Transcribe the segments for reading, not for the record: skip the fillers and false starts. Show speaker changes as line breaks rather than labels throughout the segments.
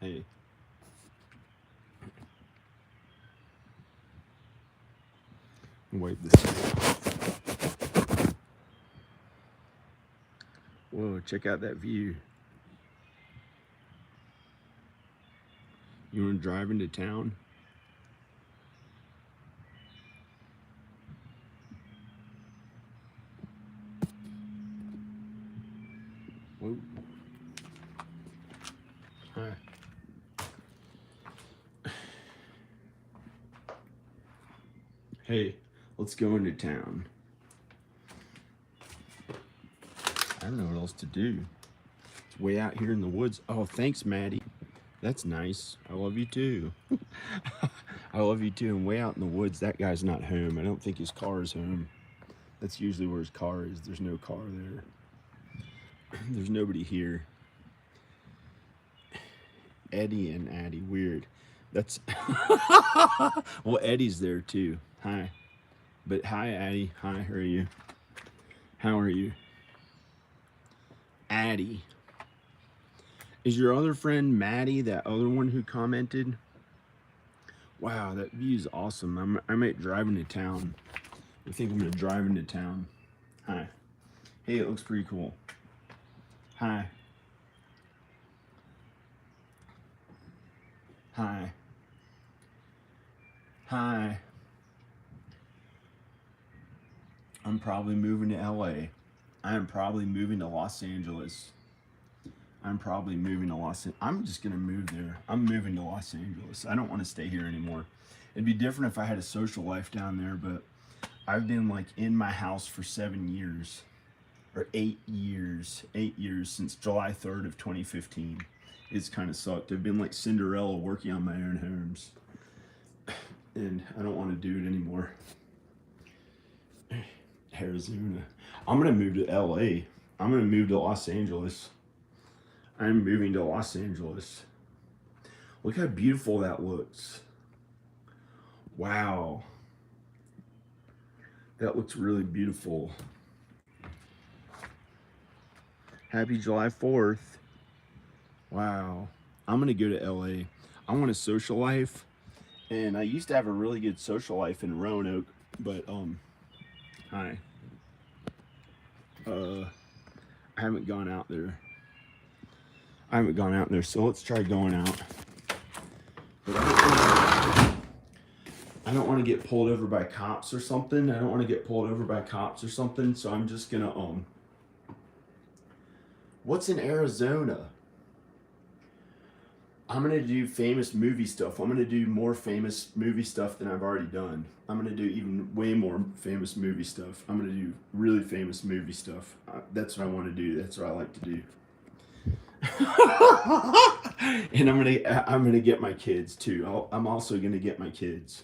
Hey. Wipe this off. Whoa, check out that view. You want to drive into town? Whoa. Hi. Hey, let's go into town. I don't know what else to do. It's way out here in the woods. Oh, thanks, Maddie. That's nice. I love you too. I love you too. And way out in the woods, that guy's not home. I don't think his car is home. That's usually where his car is. There's no car there. There's nobody here. Eddie and Addie, weird. That's well, Eddie's there too. Hi. But hi, Addie. Hi, how are you? How are you? Addie. Is your other friend Maddie, that other one who commented? Wow, that view is awesome. I might drive into town. I think I'm gonna drive into town. Hi. Hey, it looks pretty cool. Hi. Hi. Hi. I'm probably moving to LA. I am probably moving to Los Angeles. I'm probably moving to Los Angeles. I'm just gonna move there. I'm moving to Los Angeles. I don't want to stay here anymore. It'd be different if I had a social life down there, but I've been like in my house for 7 years. Or 8 years. 8 years since July 3rd of 2015. It's kind of sucked. I've been like Cinderella working on my own homes. And I don't want to do it anymore. Arizona. I'm going to move to LA. I'm going to move to Los Angeles. I'm moving to Los Angeles. Look how beautiful that looks. Wow. That looks really beautiful. Happy July 4th. Wow. I'm going to go to LA. I want a social life. And I used to have a really good social life in Roanoke, but hi. I haven't gone out there. So let's try going out. But I don't want to get pulled over by cops or something. So I'm just gonna what's in Arizona? I'm gonna do famous movie stuff. I'm gonna do more famous movie stuff than I've already done. I'm gonna do even way more famous movie stuff. I'm gonna do really famous movie stuff. That's what I want to do. That's what I like to do. And I'm gonna get my kids too. I'm also gonna get my kids.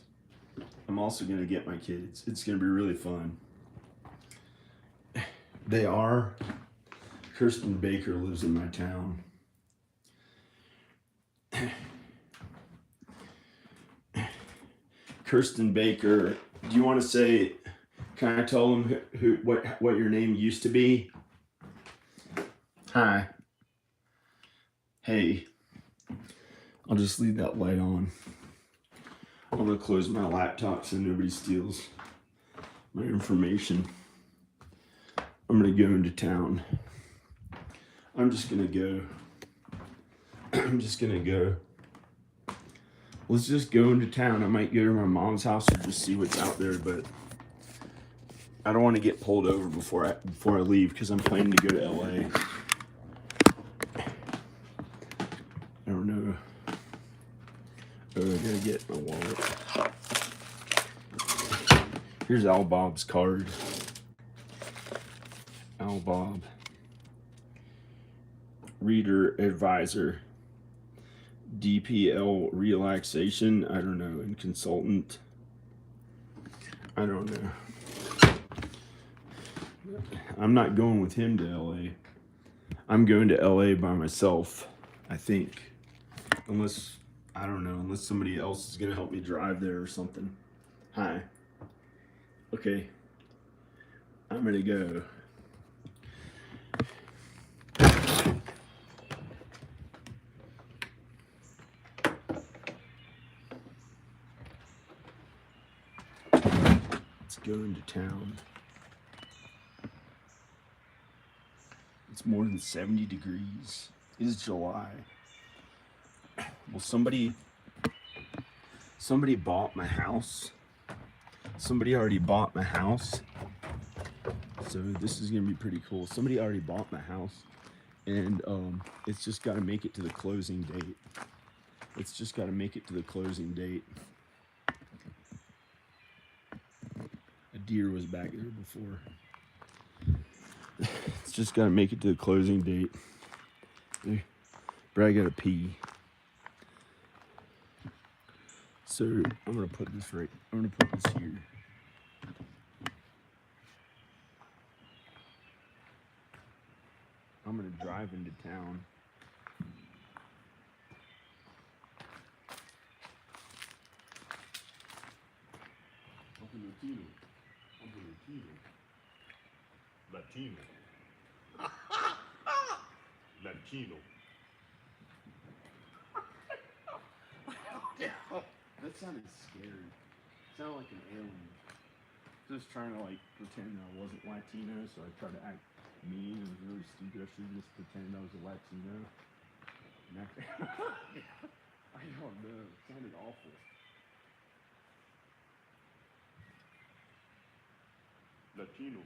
It's gonna be really fun. They are. Kirsten Baker lives in my town. Kirsten Baker, do you want to say? Can I tell them what your name used to be? Hi. Hey. I'll just leave that light on. I'm gonna close my laptop so nobody steals my information. I'm gonna go into town. I'm just gonna go. Let's just go into town. I might go to my mom's house and just see what's out there, but I don't want to get pulled over before I leave because I'm planning to go to LA. I don't know. Oh, I gotta get my wallet. Here's Al Bob's card. Al Bob. Reader advisor. DPL relaxation. I don't know. And consultant. I don't know. I'm not going with him to LA. I'm going to LA by myself, I think. Unless, I don't know, unless somebody else is going to help me drive there or something. Hi. Okay. I'm going to go. go into town. It's more than 70 degrees. It is July. Well, somebody bought my house. Somebody already bought my house. So this is gonna be pretty cool. Somebody already bought my house, and it's just got to make it to the closing date. It's just got to make it to the closing date. A deer was back there before. It's just got to make it to the closing date. But I gotta pee. So I'm gonna put this right. I'm gonna put this here. I'm gonna drive into town. Latino. Latino. That sounded scary. It sounded like an alien. Just trying to like pretend I wasn't Latino, so I tried to act mean. It was really stupid. I should have just pretended I was a Latino. I don't know. It sounded awful. Latino.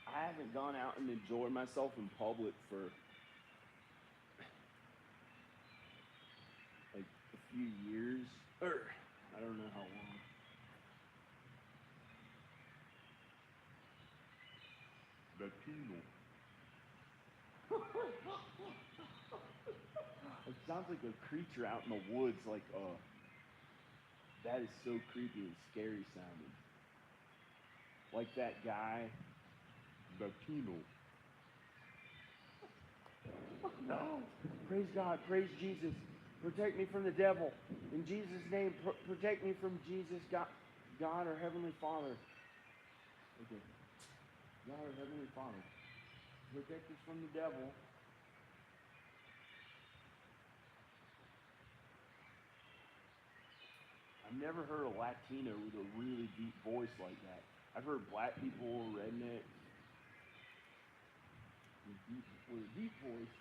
I haven't gone out and enjoyed myself in public for like a few years, or I don't know how long. Latino. It sounds like a creature out in the woods, like that is so creepy and scary sounding. Like that guy. Latino. No. Praise God. Praise Jesus. Protect me from the devil. In Jesus' name, protect me from Jesus, God, our Heavenly Father. Okay. God, our Heavenly Father. Protect us from the devil. I've never heard a Latino with a really deep voice like that. I've heard black people, rednecks, with a deep voice.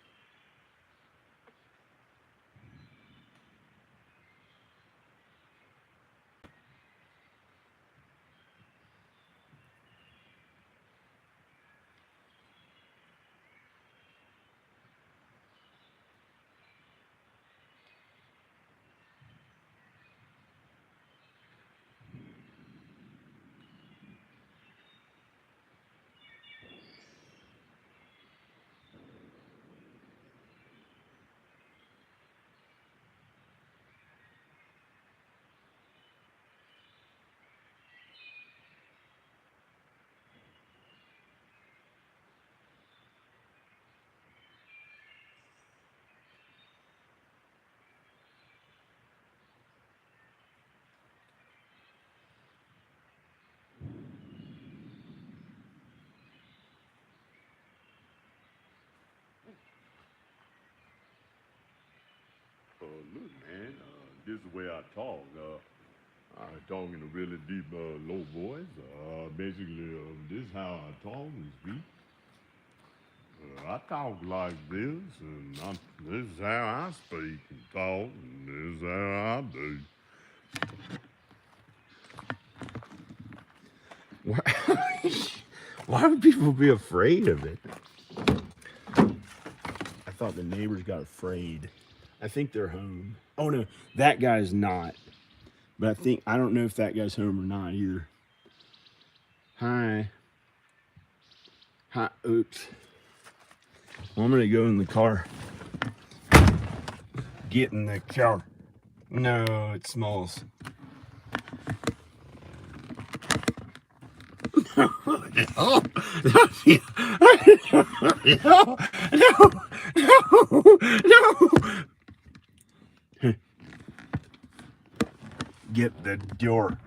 Look, man, this is the way I talk. I talk in a really deep, low voice. Basically, this is how I talk and speak. I talk like this, and this is how I speak and talk, and this is how I do. Why, why would people be afraid of it? I thought the neighbors got afraid. I think they're home. Oh no, that guy's not. But I don't know if that guy's home or not either. Hi. Hi, oops. Well, I'm gonna go in the car. Get in the car. No, it smells. No, no, no. Get the door.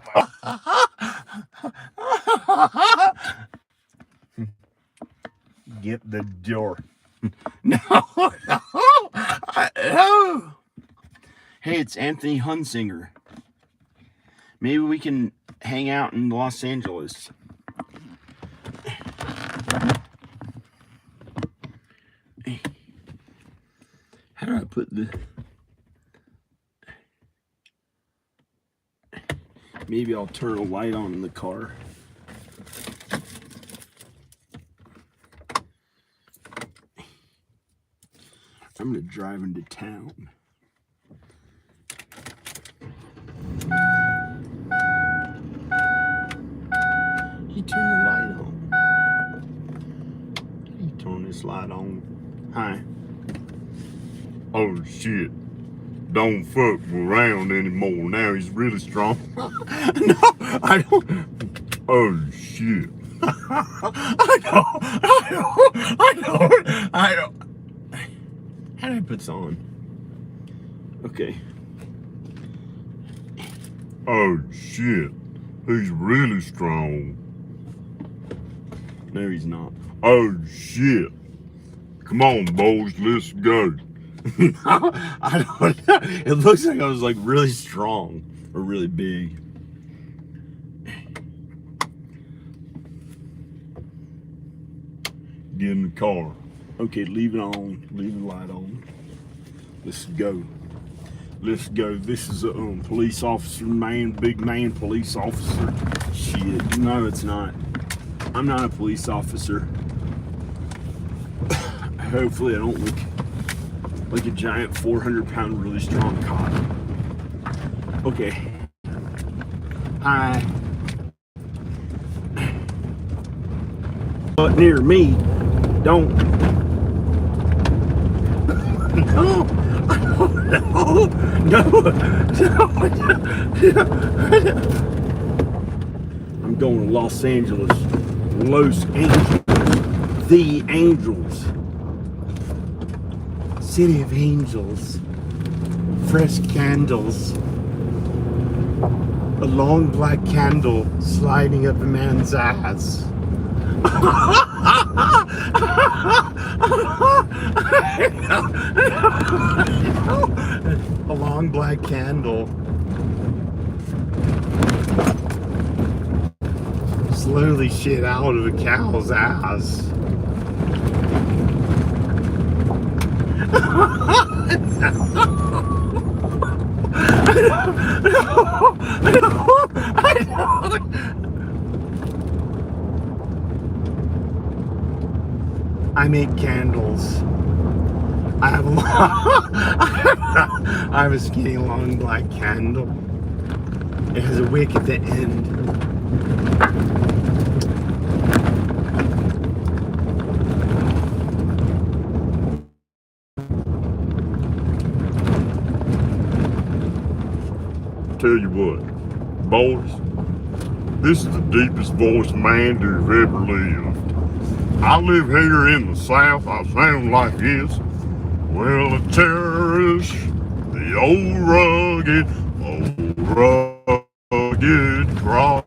Get the door. No, no, no. it's Anthony Hunsinger. Maybe we can hang out in Los Angeles. How do I put the... Maybe I'll turn a light on in the car. I'm gonna drive into town. You turn the light on. You turn this light on. Hi.
Oh shit. Don't fuck around anymore. Now he's really strong.
No, I don't.
Oh shit.
I know. How do I put this on? Okay.
Oh shit. He's really strong.
No, he's not.
Oh shit. Come on, boys, let's go.
I don't know. It looks like I was like really strong or really big.
Get in the car.
Okay, leave it on. Leave the light on. Let's go. Let's go. This is a police officer, big man police officer. Shit. No, it's not. I'm not a police officer. Hopefully I don't look like a giant 400-pound really strong cop. Okay. Hi. But near me, don't. No. No. I'm going to Los Angeles. Los Angeles. The Angels. City of Angels. Fresh candles. A long black candle sliding up a man's ass. A long black candle. Slowly shit out of a cow's ass. I make candles. I have I have a skinny long black candle. It has a wick at the end.
Tell you what, boys, this is the deepest voiced man to have ever lived. I live here in the South, I sound like this. Well, a terrorist, the old rugged cross.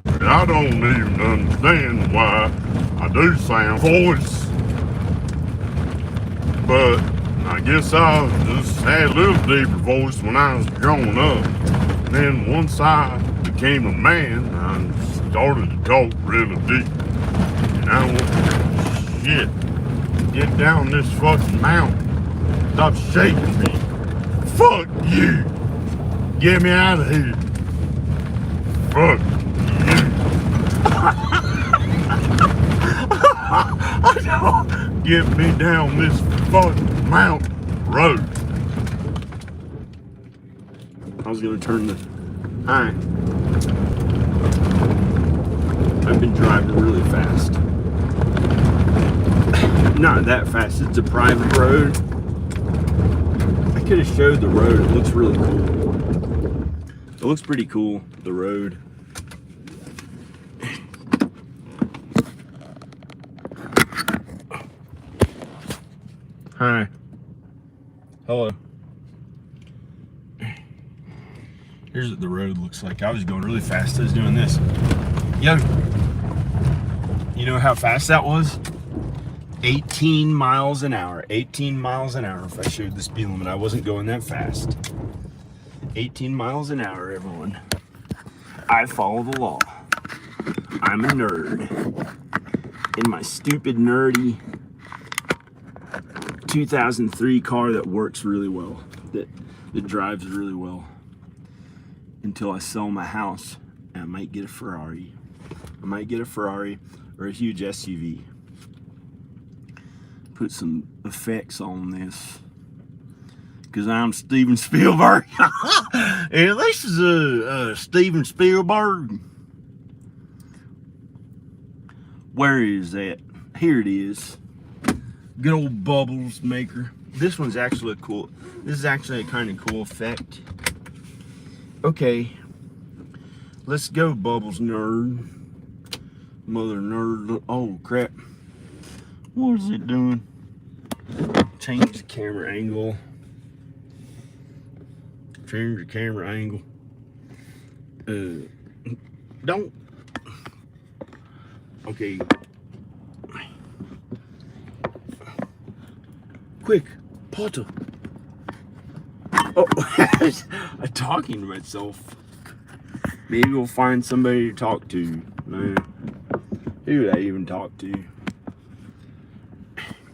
And I don't even understand why I do sound voice. But I guess I just had a little deeper voice when I was growing up. And then once I became a man, I started to talk really deep. And I went, shit, get down this fucking mountain. Stop shaking me. Fuck you. Get me out of here. Fuck you. Get me down this fucking mountain road.
I was gonna turn the... Hi. I've been driving really fast. Not that fast, it's a private road. I could have showed the road, it looks really cool. It looks pretty cool, the road. Hi. Hello. Here's what the road looks like. I was going really fast. I was doing this. Yo. You know how fast that was? 18 miles an hour. 18 miles an hour if I showed the speed limit. I wasn't going that fast. 18 miles an hour, everyone. I follow the law. I'm a nerd. In my stupid, nerdy 2003 car that works really well. That drives really well. Until I sell my house, and I might get a Ferrari. I might get a Ferrari or a huge SUV. Put some effects on this. Because I'm Steven Spielberg. And this is a Steven Spielberg. Where is that? Here it is. Good old bubbles maker. This one's actually cool. This is actually a kind of cool effect. Okay. Let's go, Bubbles nerd. Mother nerd. Oh, crap. What is it doing? Change the camera angle. Change the camera angle. Don't. Okay. Quick, Potter. Oh, I'm talking to myself. Maybe we'll find somebody to talk to. Who would I even talk to?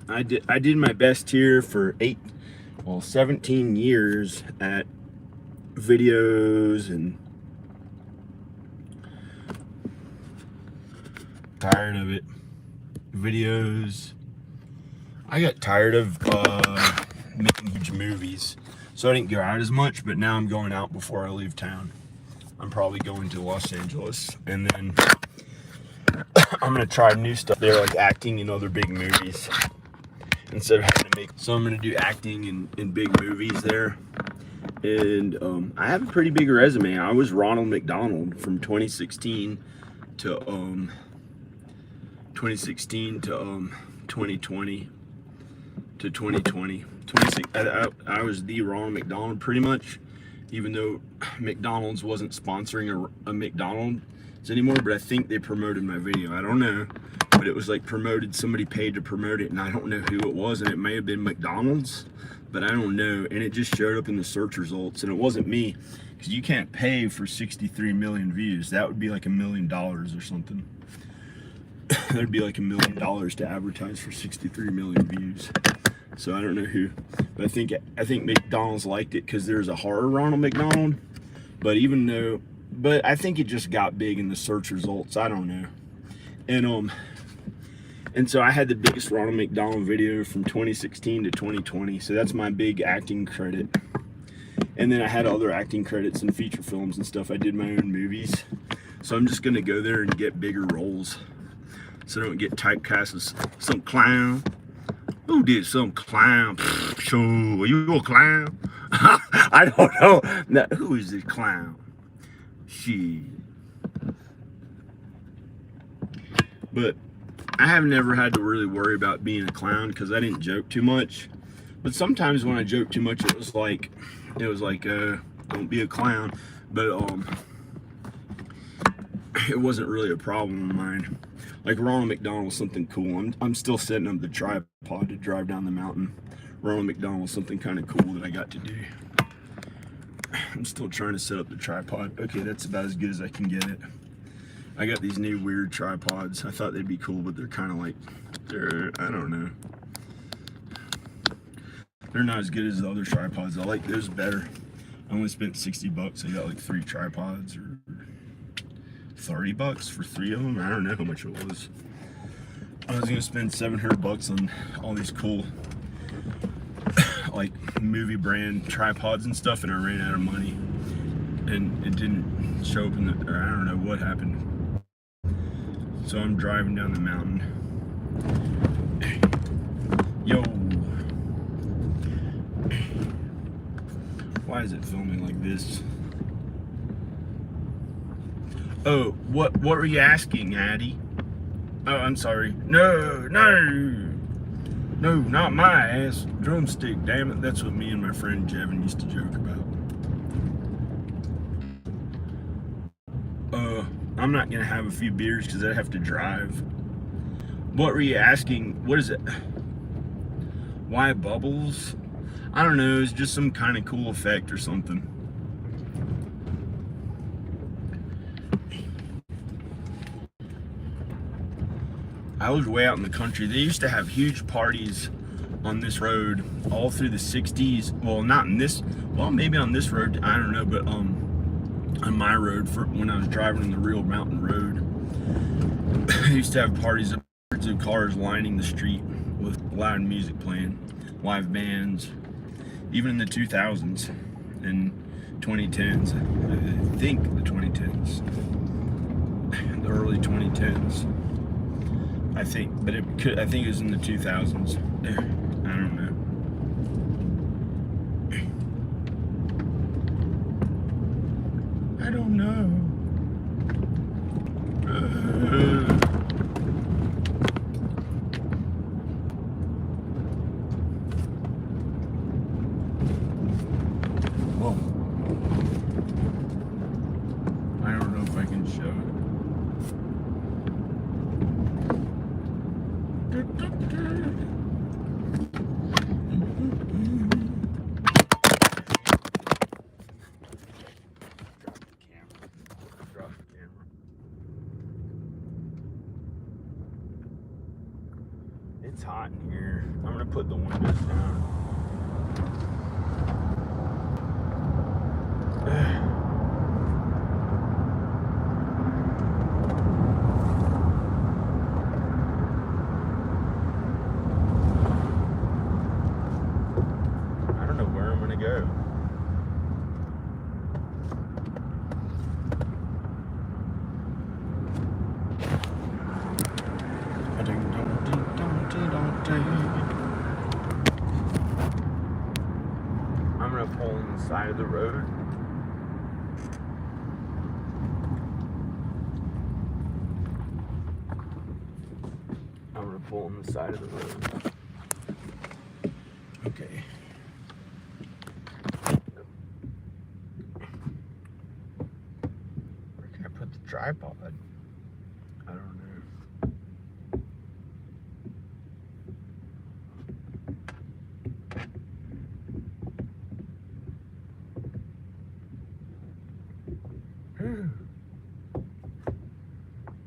I did my best here for 17 years at videos, and tired of it. Videos. I got tired of making huge movies, so I didn't go out as much, but now I'm going out before I leave town. I'm probably going to Los Angeles, and then I'm gonna try new stuff there, like acting in other big movies instead of having to make. So I'm gonna do acting in big movies there, and I have a pretty big resume. I was Ronald McDonald from 2016 to 2020 to 2020. I was the Ronald McDonald pretty much, even though McDonald's wasn't sponsoring a McDonald's anymore, but I think they promoted my video. I don't know, but it was like promoted, somebody paid to promote it, and I don't know who it was, and it may have been McDonald's, but I don't know, and it just showed up in the search results, and it wasn't me, because you can't pay for 63 million views. That would be like $1 million or something. That'd be like $1 million to advertise for 63 million views. So I don't know who, but I think McDonald's liked it because there's a horror Ronald McDonald. But but I think it just got big in the search results. I don't know. And so I had the biggest Ronald McDonald video from 2016 to 2020. So that's my big acting credit. And then I had other acting credits and feature films and stuff. I did my own movies. So I'm just gonna go there and get bigger roles, so I don't get typecast as some clown. Who did some clown? So, are you a clown? I don't know. Now, who is this clown? She. But I have never had to really worry about being a clown because I didn't joke too much. But sometimes when I joke too much, it was like, don't be a clown. But it wasn't really a problem of mine. Like Ronald McDonald was something cool. I'm still setting up the tripod to drive down the mountain. Ronald McDonald was something kind of cool that I got to do. I'm still trying to set up the tripod. Okay, that's about as good as I can get it. I got these new weird tripods. I thought they'd be cool, but they're kind of like, I don't know. They're not as good as the other tripods. I like those better. I only spent 60 bucks. I got like 3 tripods, or 30 bucks for 3 of them. I don't know how much it was. I was gonna spend 700 bucks on all these cool like movie brand tripods and stuff, and I ran out of money, and it didn't show up in the, or I don't know what happened. So I'm driving down the mountain. Yo. Why is it filming like this? Oh, what were you asking, Addie? Oh, I'm sorry. No, not my ass. Drumstick, damn it. That's what me and my friend Jevin used to joke about. I'm not gonna have a few beers because I have to drive. What were you asking? What is it? Why bubbles? I don't know, it's just some kind of cool effect or something. I was way out in the country. They used to have huge parties on this road all through the 60s. Well, not in this, well, maybe on this road, I don't know, but on my road for when I was driving on the real mountain road. They used to have parties of hundreds of cars lining the street with loud music playing, live bands, even in the 2000s and 2010s. I think the 2010s, the early 2010s. I think, but I think it was in the 2000s. I don't know. I don't know. Whoa. I don't know if I can show it. Drop the camera. It's hot in here. I'm gonna put the windows down. I don't know where I'm gonna go. I'm gonna pull on the side of the road. I'm gonna pull on the side of the road. Okay. Where can I put the tripod? I don't know.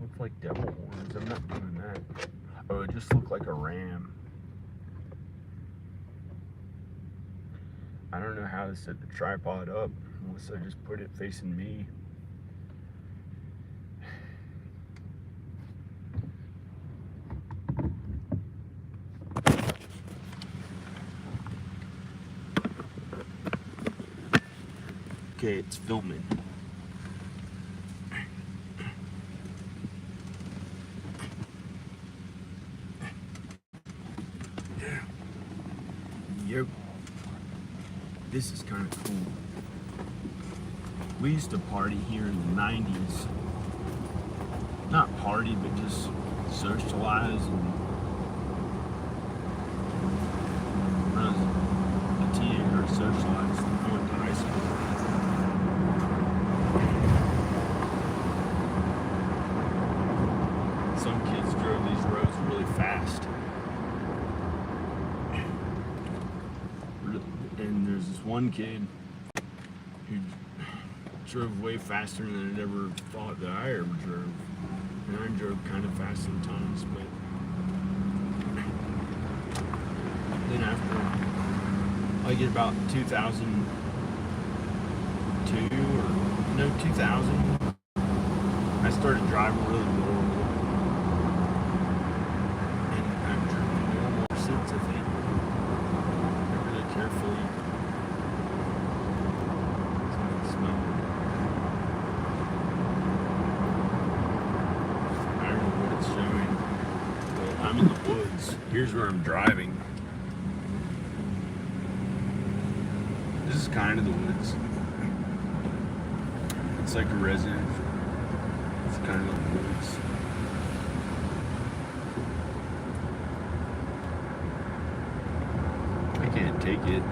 Looks like devil horns. I'm not doing that. Oh, it just looked like a ram. I don't know how to set the tripod up unless I just put it facing me. Okay, it's filming. Yep. This is kind of cool. We used to party here in the 90s. Not party, but just socialize. And when I was a teenager, socialize. I went to high school. Some kids drove these roads really fast. And there's this one kid who drove way faster than I'd ever thought that I ever drove. And I drove kind of fast sometimes, but then after I get about 2002 or no 2000, I started driving really normal. And I've driven normal since, I think. Really carefully. I'm in the woods. Here's where I'm driving. This is kind of the woods. It's like a residence. It's kind of the woods. I can't take it.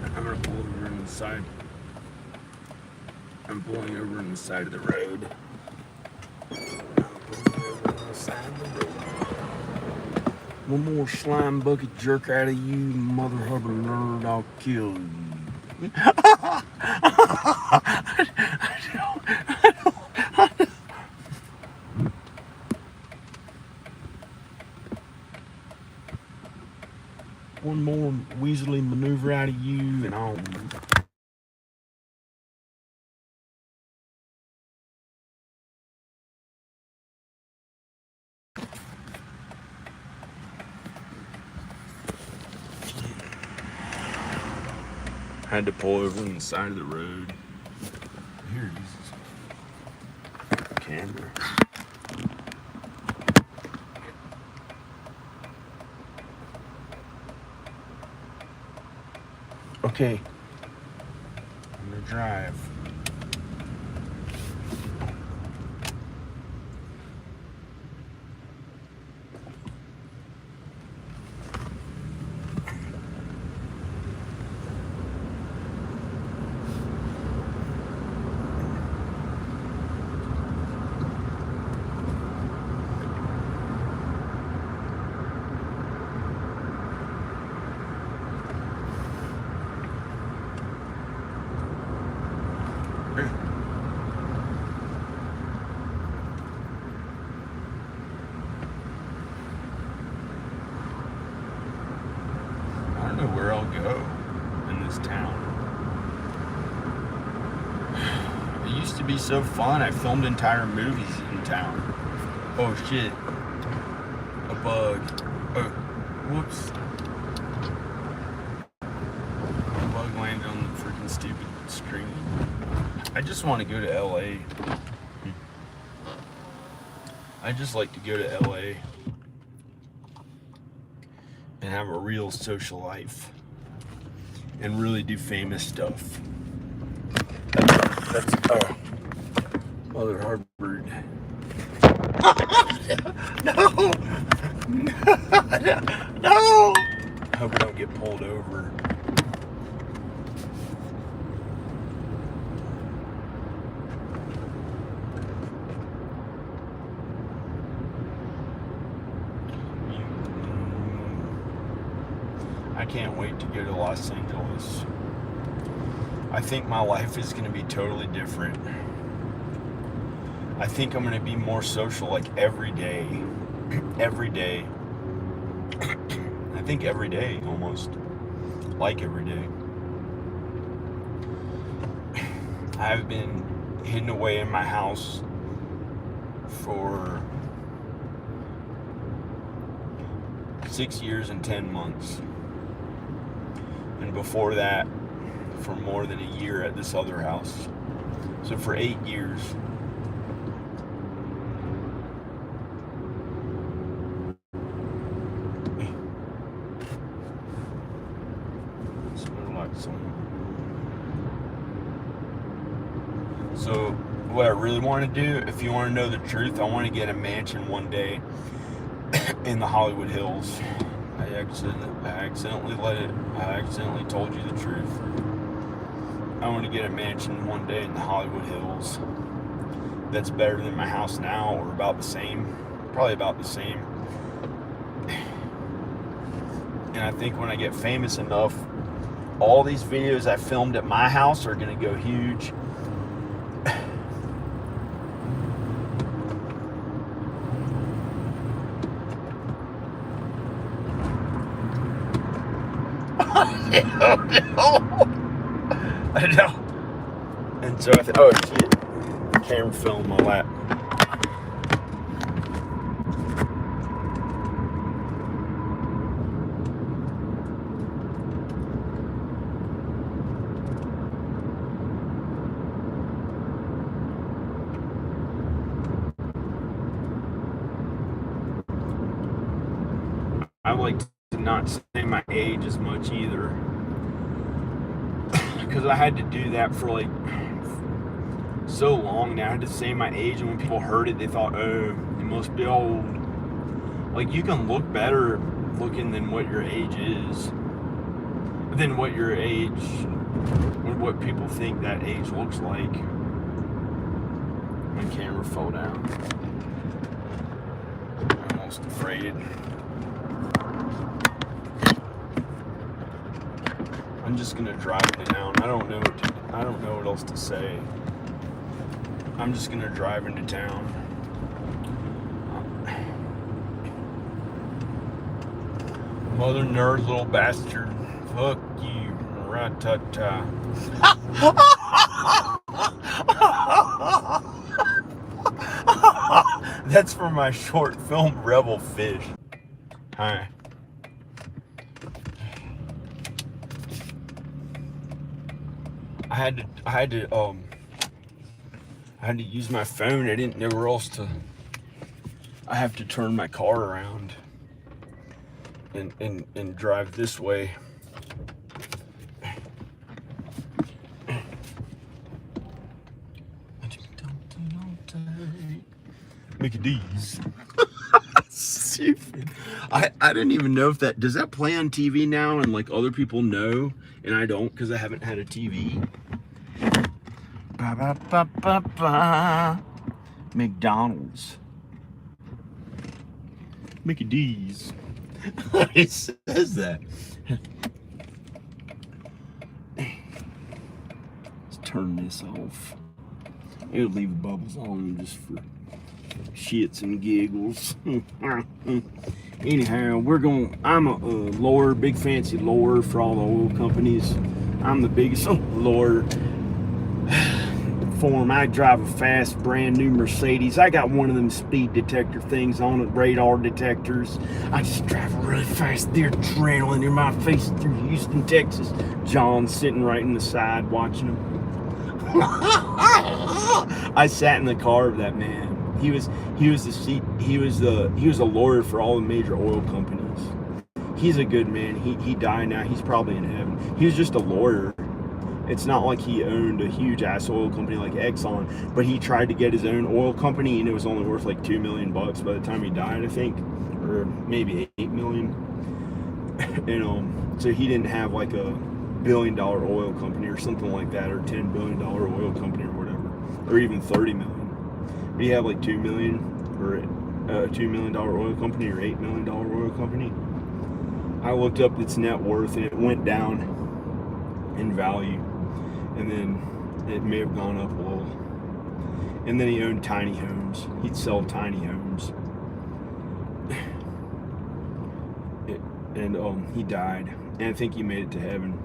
I'm gonna pull over on the side. I'm pulling over on the side of the road. One more slime bucket jerk out of you, mother hubber nerd, I'll kill you. One more weaselly maneuver out of you, and I'll. Had to pull over on the side of the road. Here it is. Camera. Okay. I'm gonna drive. I don't know where I'll go in this town. It used to be so fun. I filmed entire movies in town. Oh shit. A bug. Oh, whoops. A bug landed on the freaking stupid screen. I just want to go to LA. I just like to go to LA and have a real social life and really do famous stuff. That's Mother Harvard. No! No! I hope I don't get pulled over. I can't wait to go to Los Angeles. I think my life is going to be totally different. I think I'm going to be more social, like every day. Every day. I think every day, almost. Like every day. I've been hidden away in my house for 6 years and 10 months. And before that, for more than a year at this other house. So for 8 years. So what I really want to do, if you want to know the truth, I want to get a mansion one day in the Hollywood Hills. I accidentally told you the truth. I want to get a mansion one day in the Hollywood Hills that's better than my house now, or about the same. Probably about the same. And I think when I get famous enough, all these videos I filmed at my house are going to go huge. I know. And so I thought, oh shit, camera fell in my lap. I like to not say my age as much either, because I had to do that for like so long now. I had to say my age, and when people heard it, they thought, oh, it must be old. Like, you can look better looking than what your age is, than what your age, or what people think that age looks like. My camera fell down. I'm almost afraid. I'm just gonna drive into town. I don't know what else to say. I'm just gonna drive into town. Mother nerd, little bastard. Fuck you. Rat-ta-ta. That's for my short film, Rebel Fish. Hi. I had to use my phone. I didn't know where else to. I have to turn my car around and drive this way. Mickey D's. Stupid. I didn't even know if that does that play on TV now, and like other people know, and I don't because I haven't had a TV. Ba, ba, ba, ba, ba. McDonald's. Mickey D's. It says that. Let's turn this off. It'll leave the bubbles on just for shits and giggles. Anyhow, I'm a lawyer, big fancy lawyer for all the oil companies. I'm the biggest lawyer for them. I drive a fast, brand new Mercedes. I got one of them speed detector things on it, radar detectors. I just drive really fast. They're trailing in my face through Houston, Texas. John's sitting right in the side watching them. I sat in the car of that man. He was a lawyer for all the major oil companies. He's a good man. He died now. He's probably in heaven. He was just a lawyer. It's not like he owned a huge ass oil company like Exxon, but he tried to get his own oil company, and it was only worth like $2 million by the time he died, I think, or maybe $8 million. So he didn't have like a $1 billion oil company or something like that, or $10 billion oil company or whatever, or even 30 million. But he had like $2 million or a $2 million oil company or $8 million oil company. I looked up its net worth and it went down in value. And then it may have gone up a little. And then he owned tiny homes. He'd sell tiny homes. And he died. And I think he made it to heaven.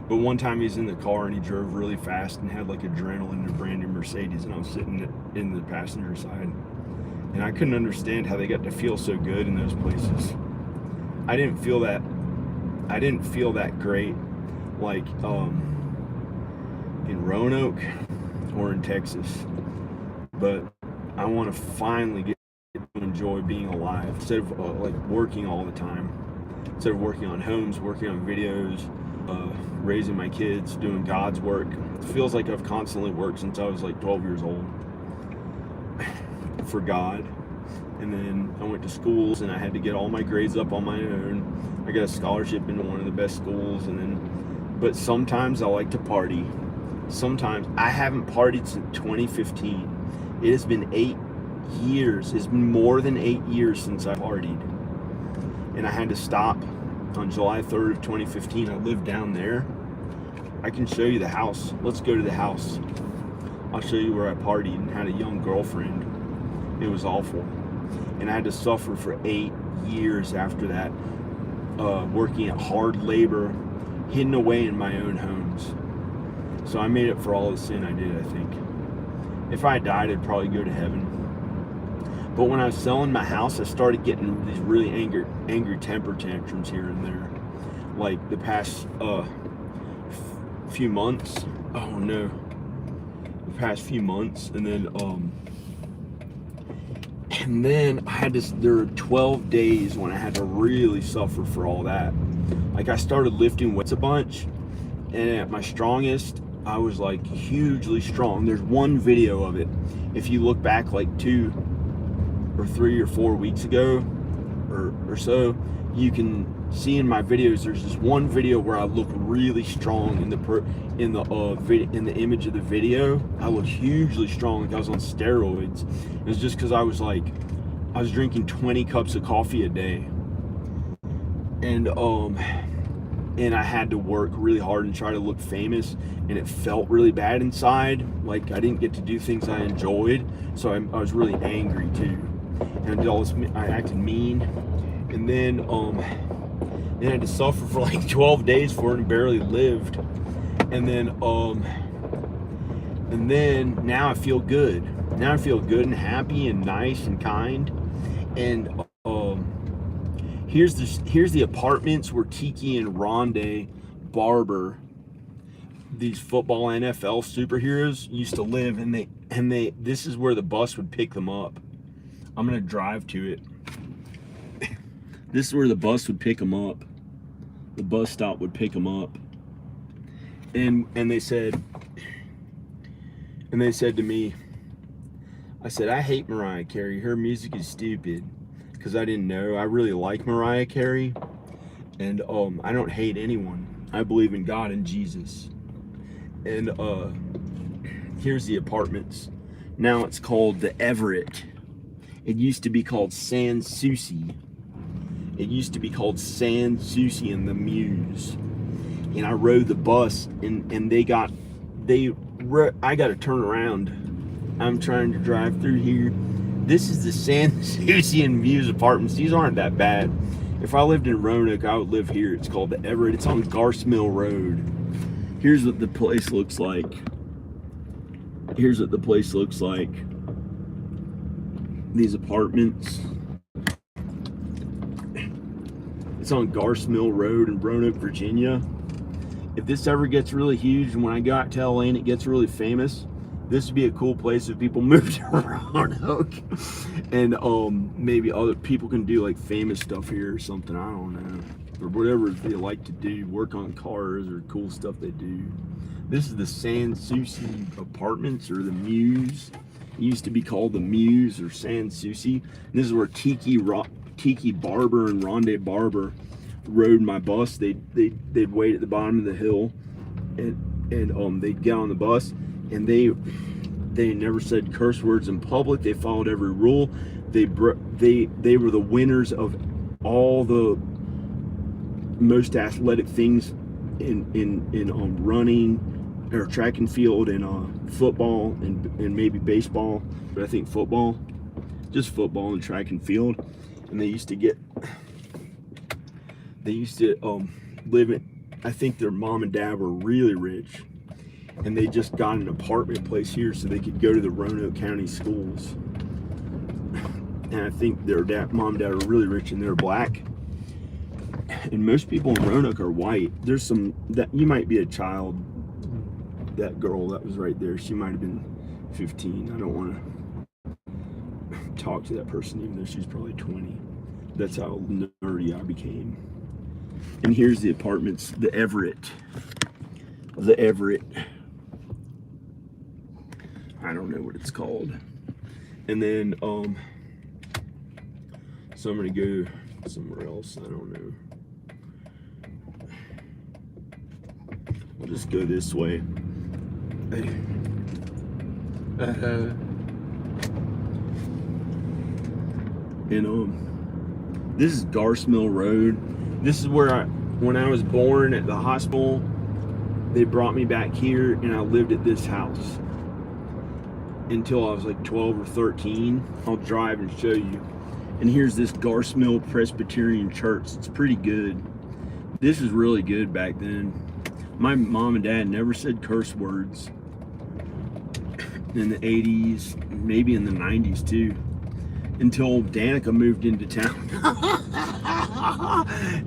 But one time he was in the car and he drove really fast and had like adrenaline in a brand new Mercedes, and I was sitting in the passenger side. And I couldn't understand how they got to feel so good in those places. I didn't feel that great like in Roanoke or in Texas, but I want to finally get to enjoy being alive instead of like working all the time, instead of working on homes, working on videos, raising my kids, doing God's work. It feels like I've constantly worked since I was like 12 years old for God. And then I went to schools and I had to get all my grades up on my own. I got a scholarship into one of the best schools, but sometimes I like to party. Sometimes I haven't partied since 2015. It has been 8 years. It's been more than 8 years since I partied. And I had to stop on July 3rd of 2015. I lived down there. I can show you the house. Let's go to the house. I'll show you where I partied and had a young girlfriend. It was awful. And I had to suffer for 8 years after that, working at hard labor, hidden away in my own homes. So I made it for all the sin I did, I think. If I died, I'd probably go to heaven. But when I was selling my house, I started getting these really angry temper tantrums here and there. Like the past few months. Oh no. The past few months. And then I had this, there were 12 days when I had to really suffer for all that. Like I started lifting weights a bunch, and at my strongest, I was like hugely strong. There's one video of it. If you look back like 2 or 3 or 4 weeks ago or so, you can see in my videos there's this one video where I look really strong in the image of the video. I look hugely strong, like I was on steroids. It was just because I was drinking 20 cups of coffee a day. and I had to work really hard and try to look famous, and it felt really bad inside. Like I didn't get to do things I enjoyed, so I was really angry too, and I did all this. I acted mean, and then I had to suffer for like 12 days for it and barely lived, and then now I feel good. Now I feel good and happy and nice and kind, and here's the apartments where Tiki and Rondé Barber, these football NFL superheroes, used to live, and they this is where the bus would pick them up. I'm gonna drive to it. This is where the bus would pick them up. The bus stop would pick them up, and they said to me, I said, I hate Mariah Carey. Her music is stupid. Because I didn't know. I really like Mariah Carey, and I don't hate anyone. I believe in God and Jesus. And here's the apartments. Now it's called the Everett. It used to be called San Souci. It used to be called San Souci and the Muse. And I rode the bus, and I got to turn around. I'm trying to drive through here. This is the San Souci and Muse apartments. These aren't that bad. If I lived in Roanoke, I would live here. It's called the Everett. It's on Garce Mill Road. Here's what the place looks like. Here's what the place looks like. These apartments. It's on Garce Mill Road in Roanoke, Virginia. If this ever gets really huge, and when I go out to LA and it gets really famous, this would be a cool place if people moved to Roanoke, and maybe other people can do like famous stuff here or something. I don't know, or whatever they like to do, work on cars or cool stuff they do. This is the San Souci apartments, or the Muse. It used to be called the Muse or San Souci. And this is where Tiki Barber and Rondé Barber rode my bus. They'd wait at the bottom of the hill, and they'd get on the bus. And they never said curse words in public. They followed every rule. They were the winners of all the most athletic things in running, or track and field, and football, and maybe baseball, but I think football, just football and track and field. And they used to live in, I think their mom and dad were really rich, and they just got an apartment place here so they could go to the Roanoke County schools. And I think their mom and dad are really rich, and they're black. And most people in Roanoke are white. There's some that you might be a child. That girl that was right there, she might have been 15. I don't want to talk to that person, even though she's probably 20. That's how nerdy I became. And here's the apartments, the Everett. I don't know what it's called. And then so I'm gonna go somewhere else. I don't know. I'll just go this way. And this is Garce Mill Road. This is where when I was born at the hospital, they brought me back here, and I lived at this house until I was like 12 or 13. I'll drive and show you. And here's this Garce Mill Presbyterian Church. It's pretty good. This is really good back then. My mom and dad never said curse words in the 80s, maybe in the 90s too, until Danica moved into town.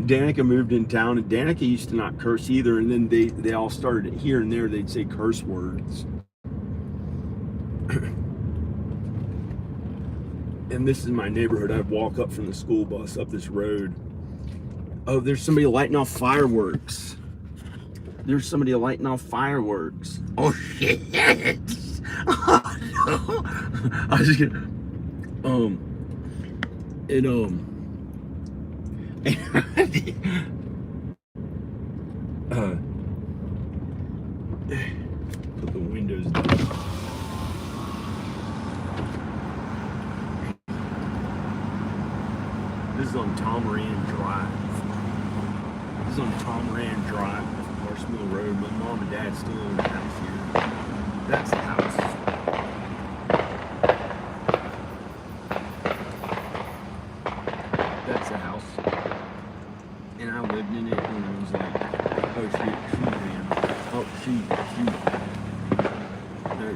Danica moved in town, and Danica used to not curse either, and then they all started here and there, they'd say curse words. And this is my neighborhood. I'd walk up from the school bus up this road. Oh, there's somebody lighting off fireworks. There's somebody lighting off fireworks. Oh shit! Oh, no. I was just gonna put the windows down. This is on Tom Moran Drive. is on Tom Rand Drive, Horse Mill Road. My mom and dad still own the house here. That's the house. That's the house. And I lived in it when I was like, oh shoot, man. Oh shoot. No.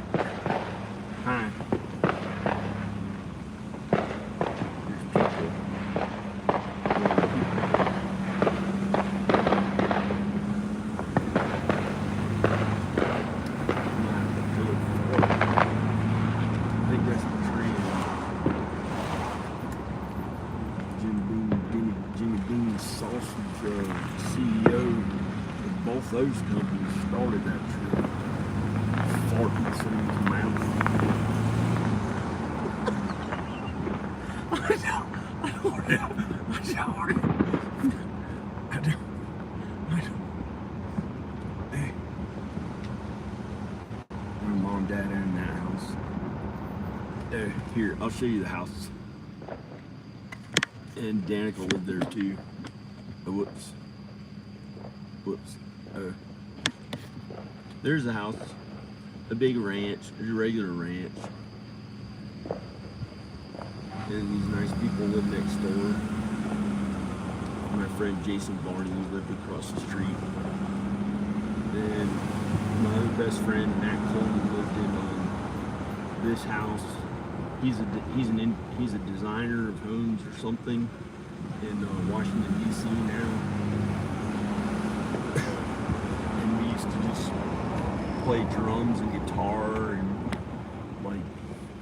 Hi. There's people. CEO of both those companies started that trip. Farting through his mouth. Hey. My mom and dad own that house. Here, I'll show you the house. And Danica lived there too. Oh, whoops. There's a house, a big ranch, a regular ranch, and these nice people live next door. My friend Jason Barney lived across the street, and my other best friend Matt Coleman lived in this house. He's a designer of homes or something in Washington D.C. now. And we used to just play drums and guitar and like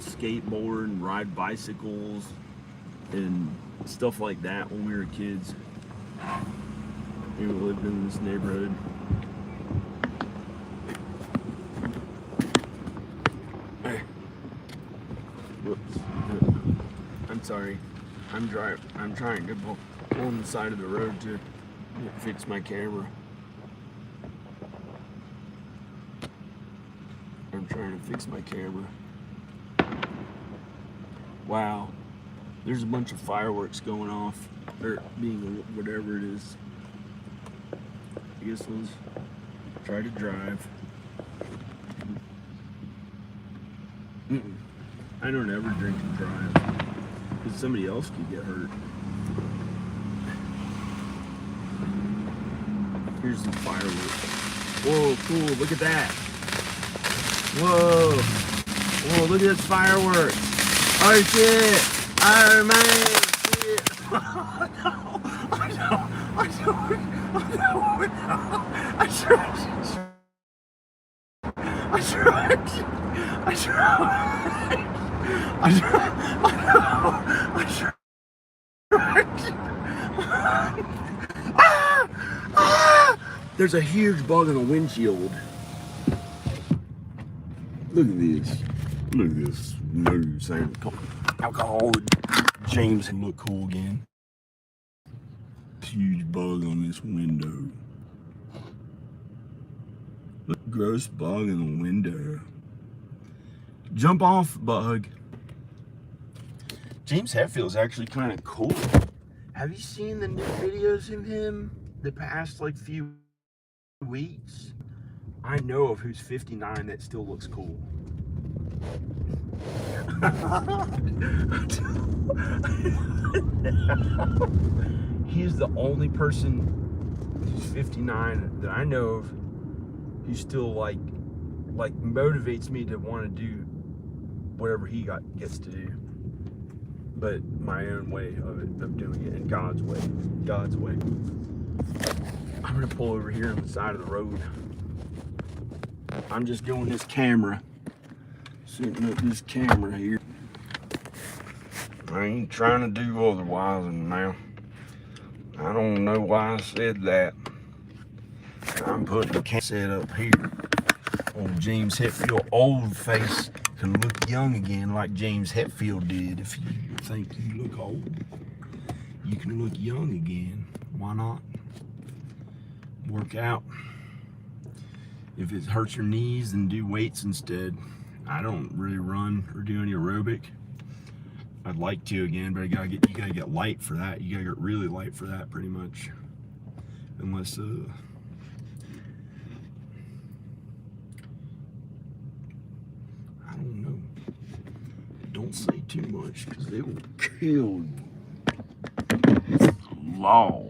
skateboard and ride bicycles and stuff like that when we were kids. We lived in this neighborhood. Whoops. I'm sorry. I'm trying to pull on the side of the road to fix my camera. I'm trying to fix my camera. Wow. There's a bunch of fireworks going off, or being whatever it is. I guess let's try to drive. I don't ever drink and drive, because somebody else could get hurt. Here's some fireworks. Whoa, cool, look at that. Whoa, look at this fireworks. Oh shit, oh man, shit. There's a huge bug in the windshield. Look at this. Look at this. No same alcohol. James can look cool again. Huge bug on this window. Look, gross bug in the window. Jump off, bug. James Hetfield's actually kind of cool. Have you seen the new videos of him the past like few weeks? I know of who's 59 that still looks cool. He's the only person who's 59 that I know of who still like motivates me to want to do whatever he gets to do, but my own way of doing it, in God's way. I'm gonna pull over here on the side of the road. I'm just going this camera, setting up this camera here. I ain't trying to do otherwise, and now I don't know why I said that. I'm putting the camera set up here. Old James Hetfield, old face, can look young again like James Hetfield did. If you think you look old, you can look young again. Why not? Work out. If it hurts your knees, then do weights instead. I don't really run or do any aerobic. I'd like to again, but you gotta get light for that. You gotta get really light for that, pretty much. Unless, I don't know. Don't say too much, because they will kill you. Law.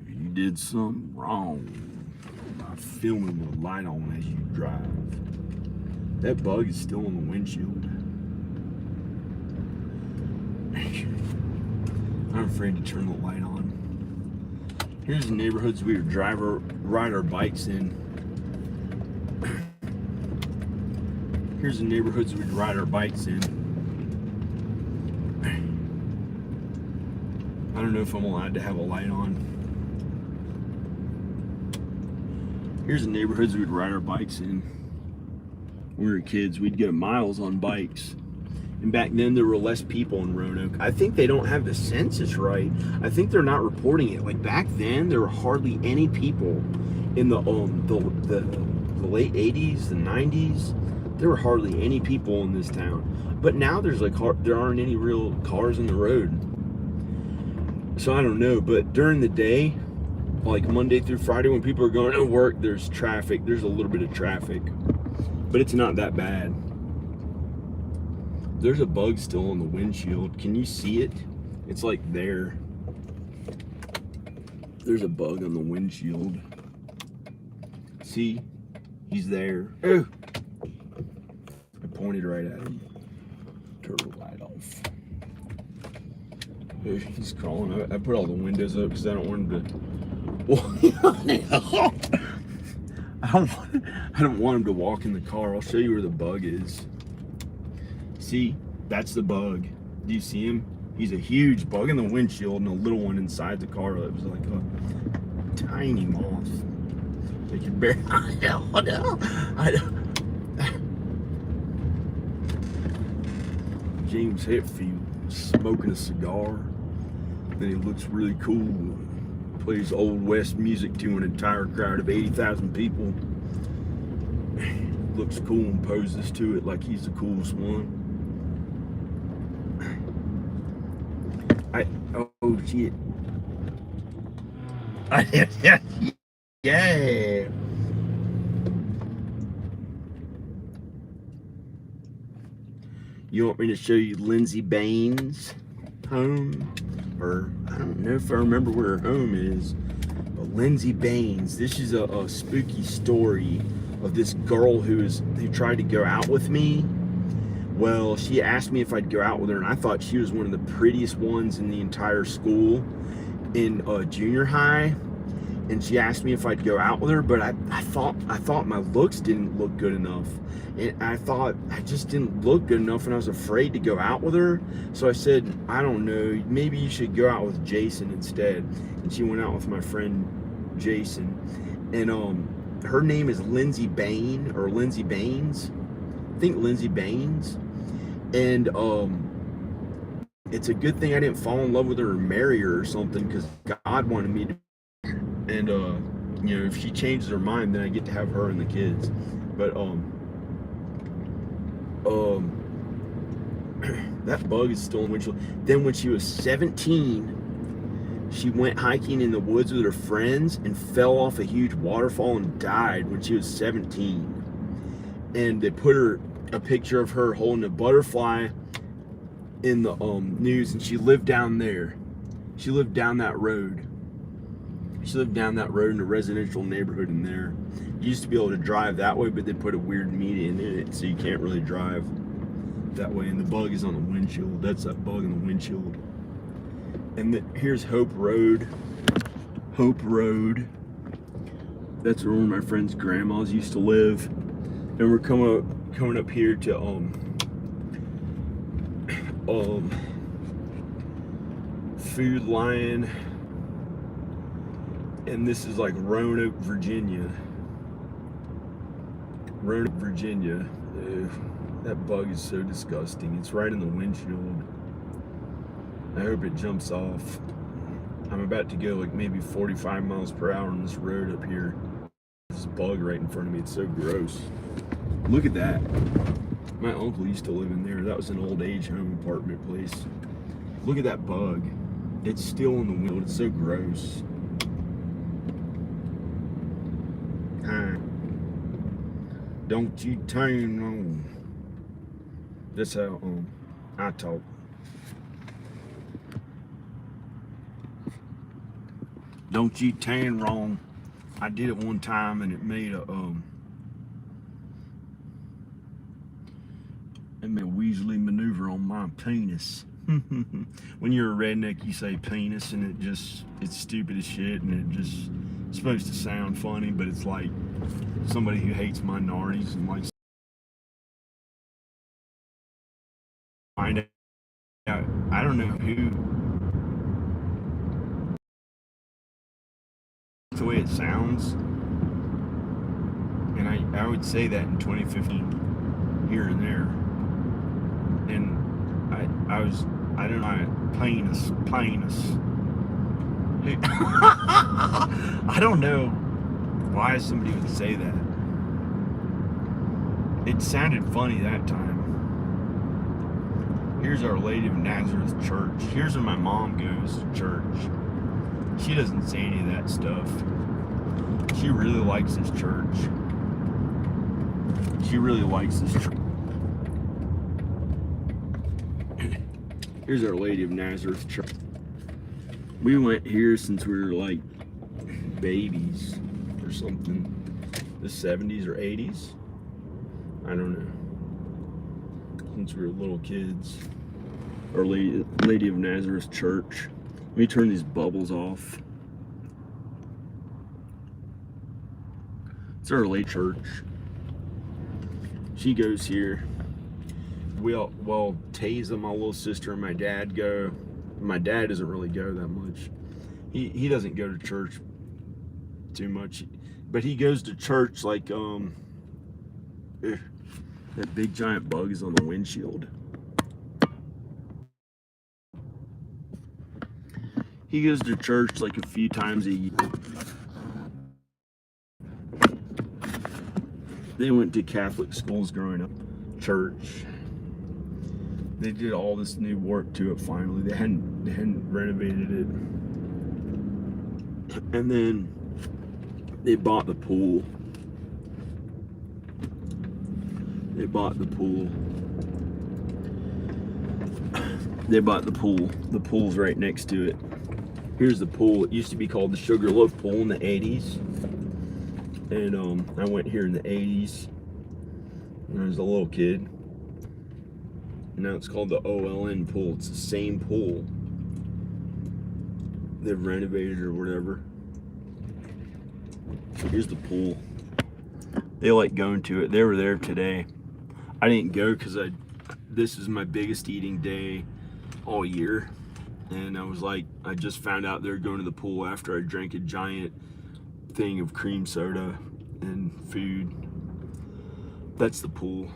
If you did something wrong by filming the light on as you drive. That bug is still on the windshield. I'm afraid to turn the light on. Here's the neighborhoods we would ride our bikes in. Here's the neighborhoods we'd ride our bikes in. I don't know if I'm allowed to have a light on. Here's the neighborhoods we'd ride our bikes in. When we were kids, we'd go miles on bikes. And back then there were less people in Roanoke. I think they don't have the census right. I think they're not reporting it. Like back then, there were hardly any people in the late 80s, the 90s. There were hardly any people in this town. But now there aren't any real cars in the road. So I don't know, but during the day, like Monday through Friday when people are going to work, there's traffic. There's a little bit of traffic, but it's not that bad. There's a bug still on the windshield. Can you see it? It's like there. There's a bug on the windshield. See? He's there. Oh! I pointed right at him. Turn the light off. Oh, he's crawling. I put all the windows up because I don't want him to... I don't want him to walk in the car. I'll show you where the bug is. See, that's the bug. Do you see him? He's a huge bug in the windshield and a little one inside the car. It was like a tiny moth. They could barely. I don't. James Hetfield smoking a cigar. Then he looks really cool. Plays Old West music to an entire crowd of 80,000 people. Looks cool and poses to it like he's the coolest one. Oh shit. Yeah. You want me to show you Lindsay Baines' home? Or I don't know if I remember where her home is. But Lindsay Baines, this is a spooky story of this girl who tried to go out with me. Well, she asked me if I'd go out with her, and I thought she was one of the prettiest ones in the entire school in junior high. And she asked me if I'd go out with her, but I thought my looks didn't look good enough. And I thought I just didn't look good enough, and I was afraid to go out with her. So I said, I don't know, maybe you should go out with Jason instead. And she went out with my friend Jason. And her name is Lindsay Bain, or Lindsay Baines. I think Lindsay Baines. And it's a good thing I didn't fall in love with her or marry her or something, because God wanted me to. And you know, if she changes her mind, then I get to have her and the kids. But that bug is still in the windshield. Then when she was 17, she went hiking in the woods with her friends and fell off a huge waterfall and died when she was 17. And they put a picture of her holding a butterfly in the news, and she lived down there. She lived down that road. She lived down that road in a residential neighborhood in there. You used to be able to drive that way, but they put a weird median in it, so you can't really drive that way. And the bug is on the windshield. That's that bug in the windshield. And here's Hope Road. Hope Road. That's where one of my friend's grandmas used to live. And we're coming up here to Food Lion. And this is like Roanoke, Virginia. Roanoke, Virginia. Ugh, that bug is so disgusting. It's right in the windshield. I hope it jumps off. I'm about to go like maybe 45 miles per hour on this road up here. There's a bug right in front of me. It's so gross. Look at that. My uncle used to live in there. That was an old age home apartment place. Look at that bug. It's still in the window. It's so gross. Don't you turn on. That's how I talk. Don't you turn wrong. I did it one time and it made a Weasley maneuver on my penis. When you're a redneck, you say penis, and it's stupid as shit, and it just it's supposed to sound funny, but it's like somebody who hates minorities and likes find out. I don't know who. The way it sounds, and I would say that in 2015 here and there, and I don't know, penis. I don't know why somebody would say that. It sounded funny that time. Here's Our Lady of Nazareth Church. Here's where my mom goes to church. She doesn't say any of that stuff. She really likes this church. She really likes this church. Here's Our Lady of Nazareth Church. We went here since we were like babies or something. The 70s or 80s? I don't know. Since we were little kids. Our Lady of Nazareth Church. Let me turn these bubbles off. It's Our Lady Church. She goes here. Well, Taza, my little sister, and my dad go. My dad doesn't really go that much. He doesn't go to church too much, but he goes to church like that big giant bug is on the windshield. He goes to church like a few times a year. They went to Catholic schools growing up. Church. They did all this new work to it finally. They hadn't renovated it. And then they bought the pool. They bought the pool. The pool's right next to it. Here's the pool. It used to be called the Sugarloaf Pool in the 80s. And I went here in the 80s when I was a little kid. And now it's called the OLN pool. It's the same pool. They've renovated or whatever. Here's the pool. They like going to it. They were there today. I didn't go because this is my biggest eating day all year. And I was like, I just found out they're going to the pool after I drank a giant thing of cream soda and food. That's the pool.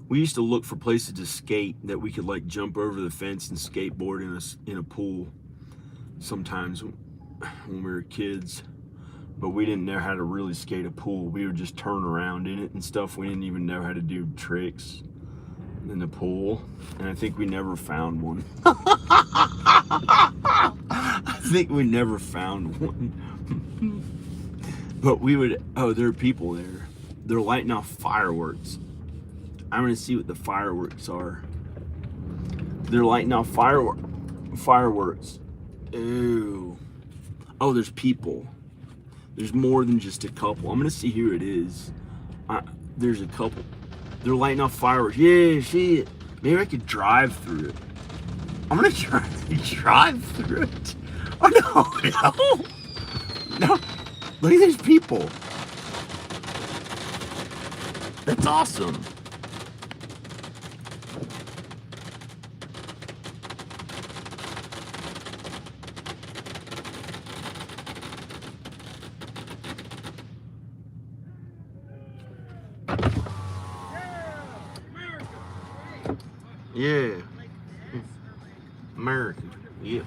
We used to look for places to skate that we could like jump over the fence and skateboard in a pool sometimes when we were kids. But we didn't know how to really skate a pool. We would just turn around in it and stuff. We didn't even know how to do tricks in the pool. And I think we never found one. I think we never found one. But we would, there are people there. They're lighting off fireworks. I'm gonna see what the fireworks are. They're lighting off fireworks. Ooh. Oh, there's people. There's more than just a couple. I'm gonna see who it is. There's a couple. They're lighting off fireworks. Yeah, shit. Maybe I could drive through it. I'm gonna try to drive through it. Oh no, no. Look at these people. That's awesome. Yeah. America. Yeah.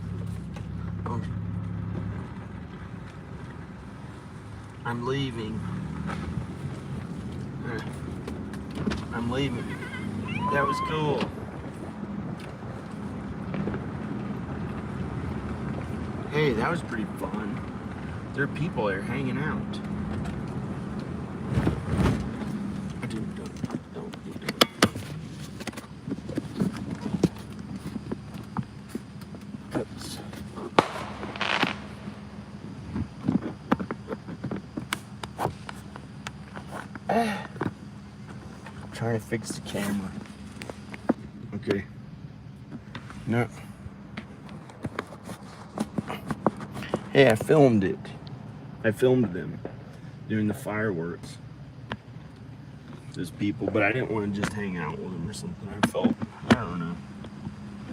I'm leaving. I'm leaving. That was cool. Hey, that was pretty fun. There are people there hanging out. Don't. Oops. Trying to fix the camera. Okay. No. Hey, I filmed it. I filmed them doing the fireworks. Those people, but I didn't want to just hang out with them or something. I don't know.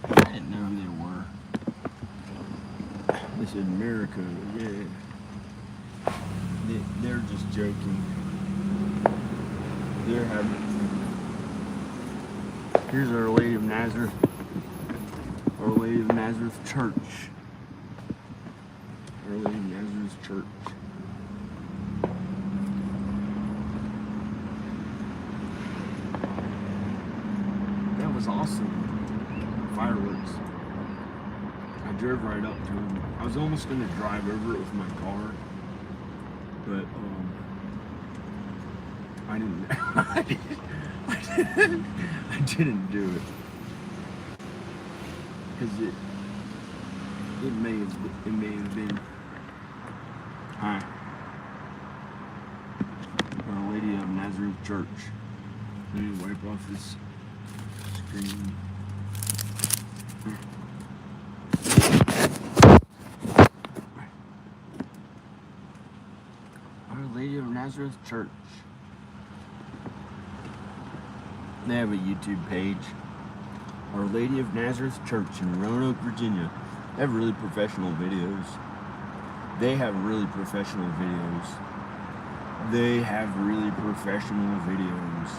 I didn't know who they were. They said America, yeah. They're just joking. They're having. Here's Our Lady of Nazareth. Our Lady of Nazareth Church. Our Lady of Nazareth Church. That was awesome. Fireworks. I drove right up to them. I was almost going to drive over it with my car, but I didn't. I didn't do it because it may have been. Hi. Our Lady of Nazareth Church. Let me wipe off this screen. Our Lady of Nazareth Church. They have a YouTube page. Our Lady of Nazareth Church in Roanoke, Virginia. They have really professional videos. They have really professional videos. They have really professional videos.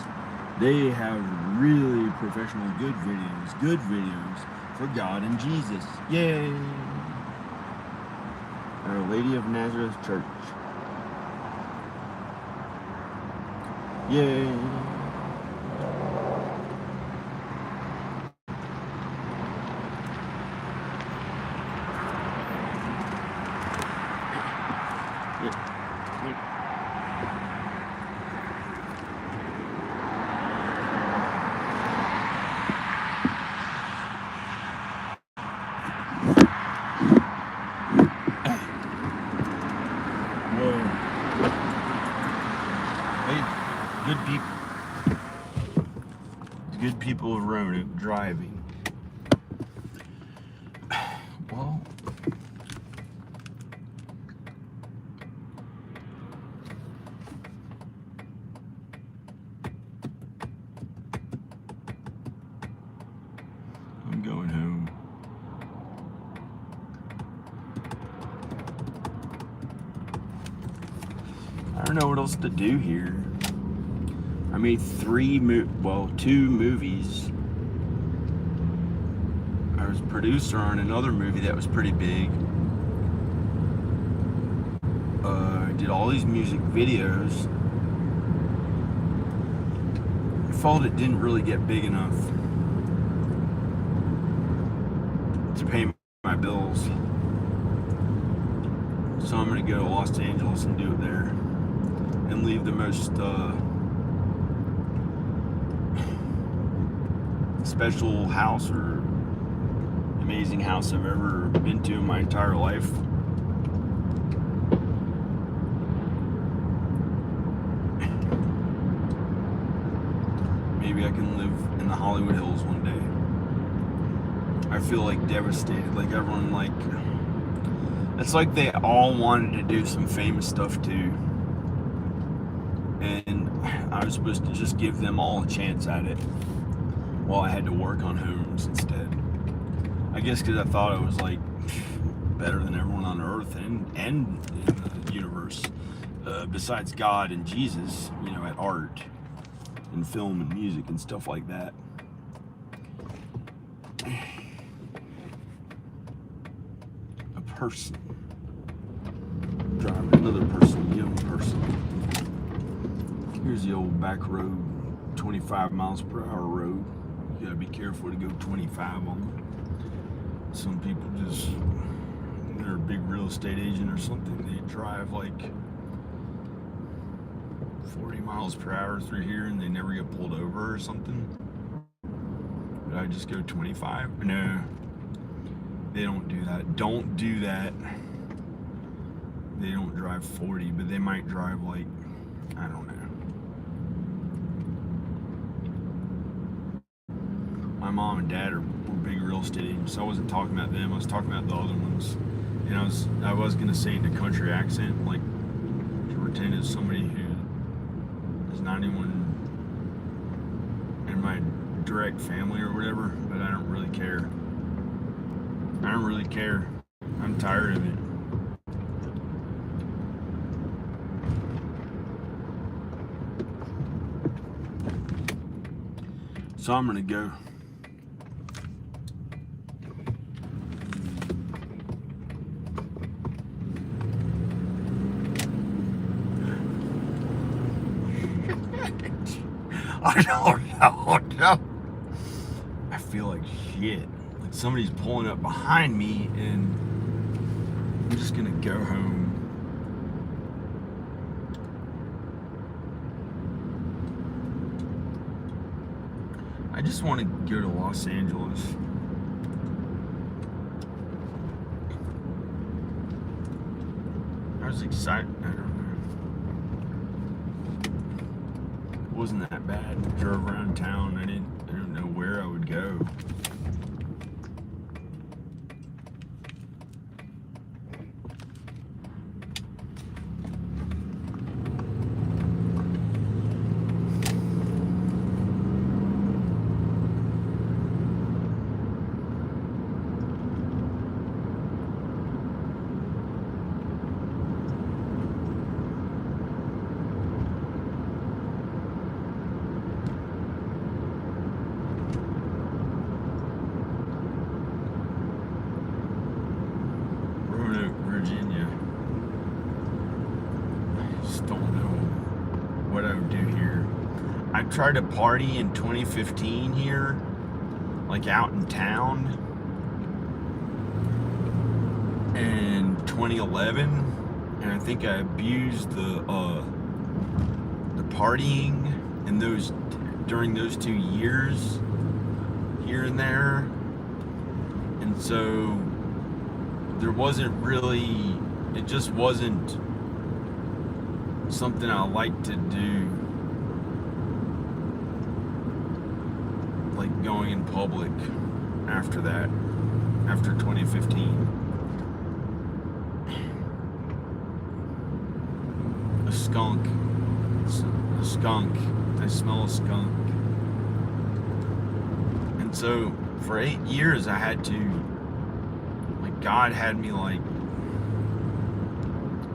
They have really professional good videos. Good videos for God and Jesus. Yay! Our Lady of Nazareth Church. Yay! Good people of Roanoke driving. Well, I'm going home. I don't know what else to do here. I made two movies. I was producer on another movie that was pretty big. I did all these music videos. I felt it didn't really get big enough to pay my bills. So I'm gonna go to Los Angeles and do it there. And leave the most special house or amazing house I've ever been to in my entire life. Maybe I can live in the Hollywood Hills one day. I feel like devastated, like everyone it's like they all wanted to do some famous stuff too. And I was supposed to just give them all a chance at it. Well, I had to work on homes instead. I guess because I thought I was better than everyone on earth and in the universe, besides God and Jesus, at art and film and music and stuff like that. A person driving another person, young person. Here's the old back road, 25 miles per hour road. You gotta be careful to go 25 on them. Some people they're a big real estate agent or something. They drive 40 miles per hour through here and they never get pulled over or something? Would I just go 25? No, they don't do that. Don't do that. They don't drive 40, but they might drive like, I don't know. My mom and dad were big real estate agents, so I wasn't talking about them. I was talking about the other ones. And I was gonna say in a country accent, like to pretend it's somebody who is not anyone in my direct family or whatever, but I don't really care. I don't really care. I'm tired of it. So I'm gonna go. I don't know. I feel like shit. Like somebody's pulling up behind me and I'm just gonna go home. I just want to go to Los Angeles. I was excited. I don't know. It wasn't that bad. I drove around town. I didn't know where I would go. Roanoke, Virginia. I just don't know what I would do here. I tried to party in 2015 here, like out in town, and 2011, and I think I abused the partying in those during those 2 years here and there, and so there wasn't really, it just wasn't something I liked to do, like going in public after that, after 2015. A skunk. A skunk. I smell a skunk. And so for 8 years I had to, like, God had me like,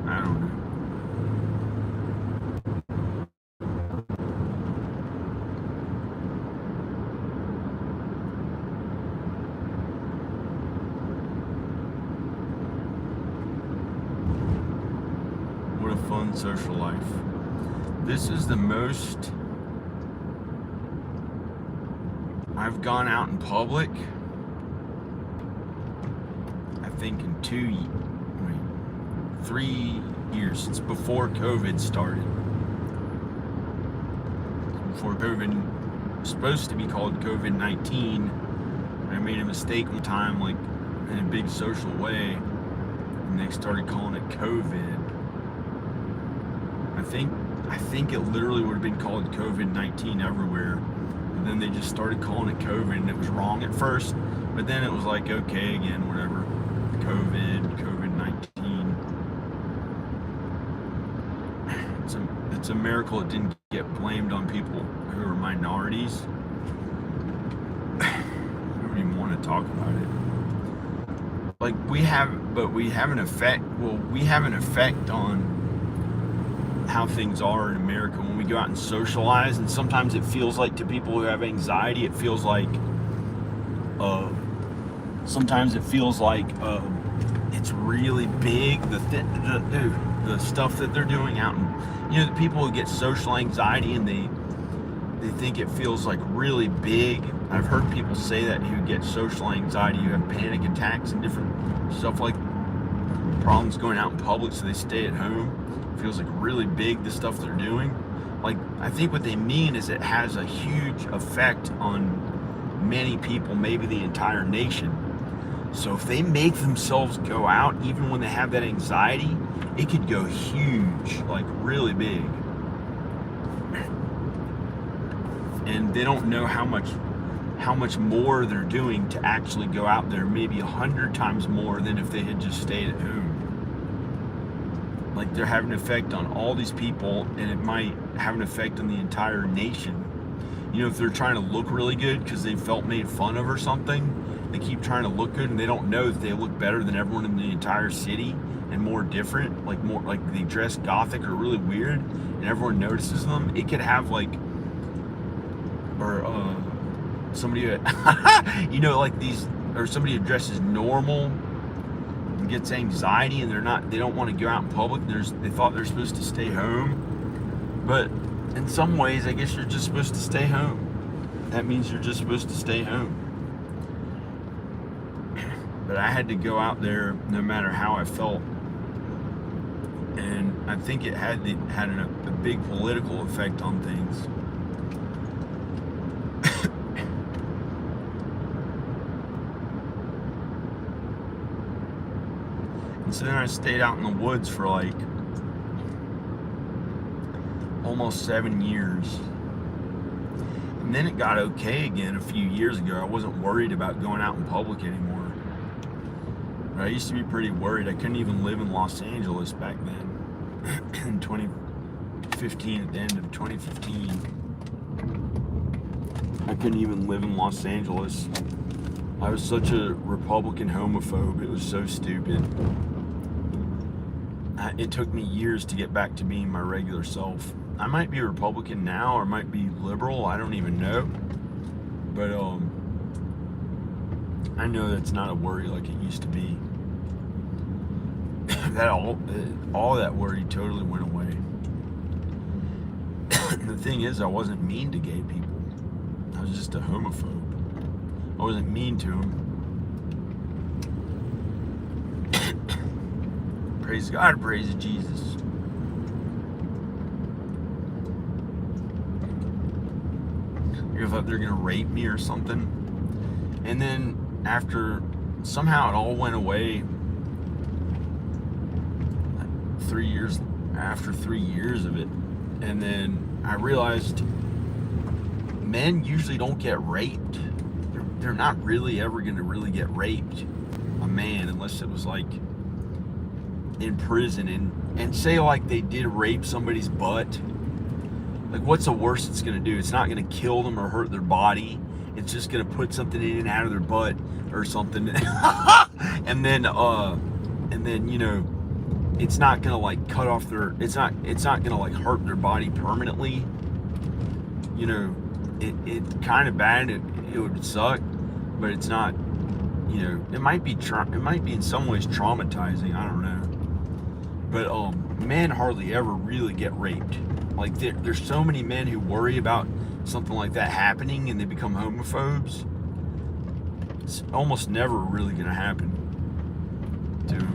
I don't know. What a fun social life. This is the most I've gone out in public, I think, in 3 years, since before COVID started. Before COVID was supposed to be called COVID-19, I made a mistake one time, like in a big social way, and they started calling it COVID. I think it literally would have been called COVID-19 everywhere, but then they just started calling it COVID, and it was wrong at first, but then it was like, okay, again, whatever, COVID-19. It's a miracle it didn't get blamed on people who are minorities. I don't even want to talk about it. Like, we have an effect on how things are in America when we go out and socialize, and sometimes it feels like, to people who have anxiety, it feels like it's really big, the stuff that they're doing out in, the people who get social anxiety, and they think it feels like really big. I've heard people say that who get social anxiety, who have panic attacks and different stuff, like problems going out in public, so they stay at home. It feels like really big, the stuff they're doing. like, I think what they mean is it has a huge effect on many people, maybe the entire nation. So if they make themselves go out, even when they have that anxiety, it could go huge, like really big. And they don't know how much more they're doing to actually go out there, maybe 100 times more than if they had just stayed at home. Like, they're having an effect on all these people, and it might have an effect on the entire nation. You know, if they're trying to look really good because they felt made fun of or something, they keep trying to look good, and they don't know that they look better than everyone in the entire city and more different, like more like they dress gothic or really weird, and everyone notices them. It could have like, or somebody, you know, like these, or somebody who dresses normal and gets anxiety, and they don't want to go out in public. They thought they're supposed to stay home, but in some ways, I guess you're just supposed to stay home. That means you're just supposed to stay home. But I had to go out there no matter how I felt. And I think it had a big political effect on things. And so then I stayed out in the woods for like almost 7 years. And then it got okay again a few years ago. I wasn't worried about going out in public anymore. But I used to be pretty worried. I couldn't even live in Los Angeles back then. In 2015, at the end of 2015. I couldn't even live in Los Angeles. I was such a Republican homophobe. It was so stupid. It took me years to get back to being my regular self. I might be a Republican now, or might be liberal. I don't even know. But I know that's not a worry like it used to be. All that worry totally went away. The thing is, I wasn't mean to gay people. I was just a homophobe. I wasn't mean to them. Praise God, praise Jesus. I thought they're gonna rape me or something. And then after, somehow it all went away. 3 years, after 3 years of it. And then I realized men usually don't get raped. They're not really ever gonna really get raped, a man, unless it was like in prison, and say like they did rape somebody's butt. Like, what's the worst it's gonna do? It's not gonna kill them or hurt their body. It's just gonna put something in and out of their butt or something. and then you know, it's not gonna like cut off their, it's not gonna like hurt their body permanently. You know, it kind of bad. It would suck, but it's not. You know, it might be in some ways traumatizing. I don't know. But men hardly ever really get raped. Like, there's so many men who worry about something like that happening and they become homophobes. It's almost never really gonna happen to them.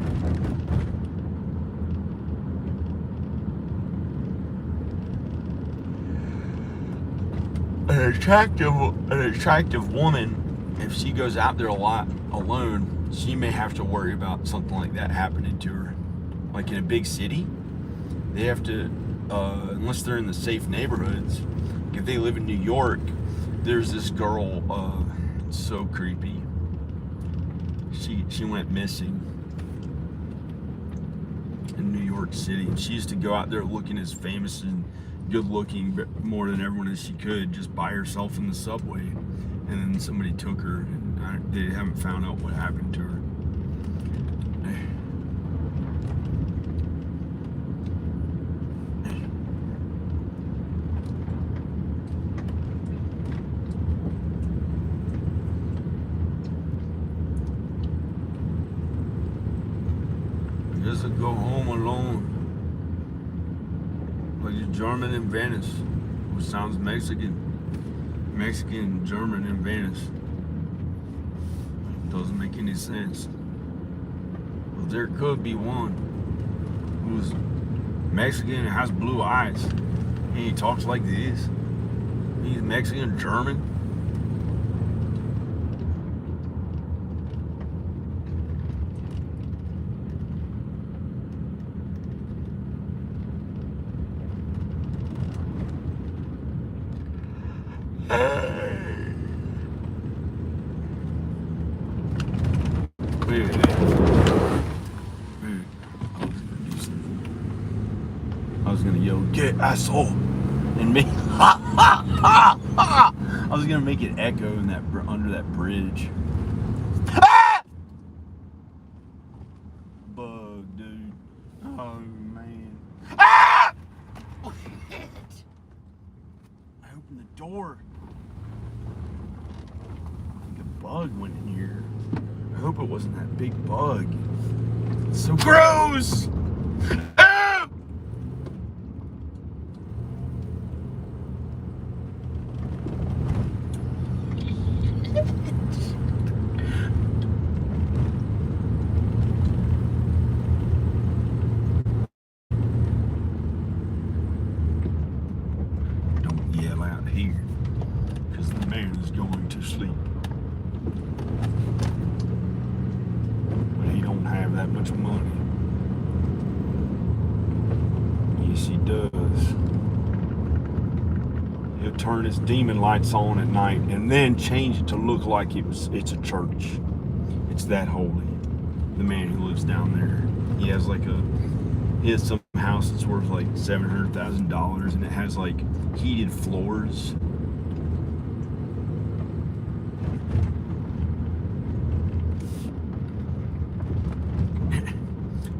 An attractive woman, if she goes out there a lot alone, she may have to worry about something like that happening to her. Like in a big city, they have to, unless they're in the safe neighborhoods. If they live in New York, there's this girl, so creepy. She went missing in New York City. She used to go out there looking as famous and good looking, but more than everyone as she could, just by herself in the subway. And then somebody took her, and they haven't found out what happened to her. I guess I'd go home alone. Like a German in Venice, which sounds Mexican. Mexican, German in Venice. Doesn't make any sense. But there could be one who's Mexican and has blue eyes. He talks like this. He's Mexican, German. I was gonna yell, "Get asshole!" and make I was gonna make it echo in that under that bridge. Ah! Bug, dude. Oh man. Ah! Oh, shit. I opened the door. I think a bug went in here. I hope it wasn't that big bug. It's so gross. Ah! Don't yell out here, because the man is going to sleep. But he don't have that much money. Yes, he does. He'll turn his demon lights on at night and then change it to look like it's a church. It's that holy. The man who lives down there. He has some house that's worth like $700,000 and it has like heated floors.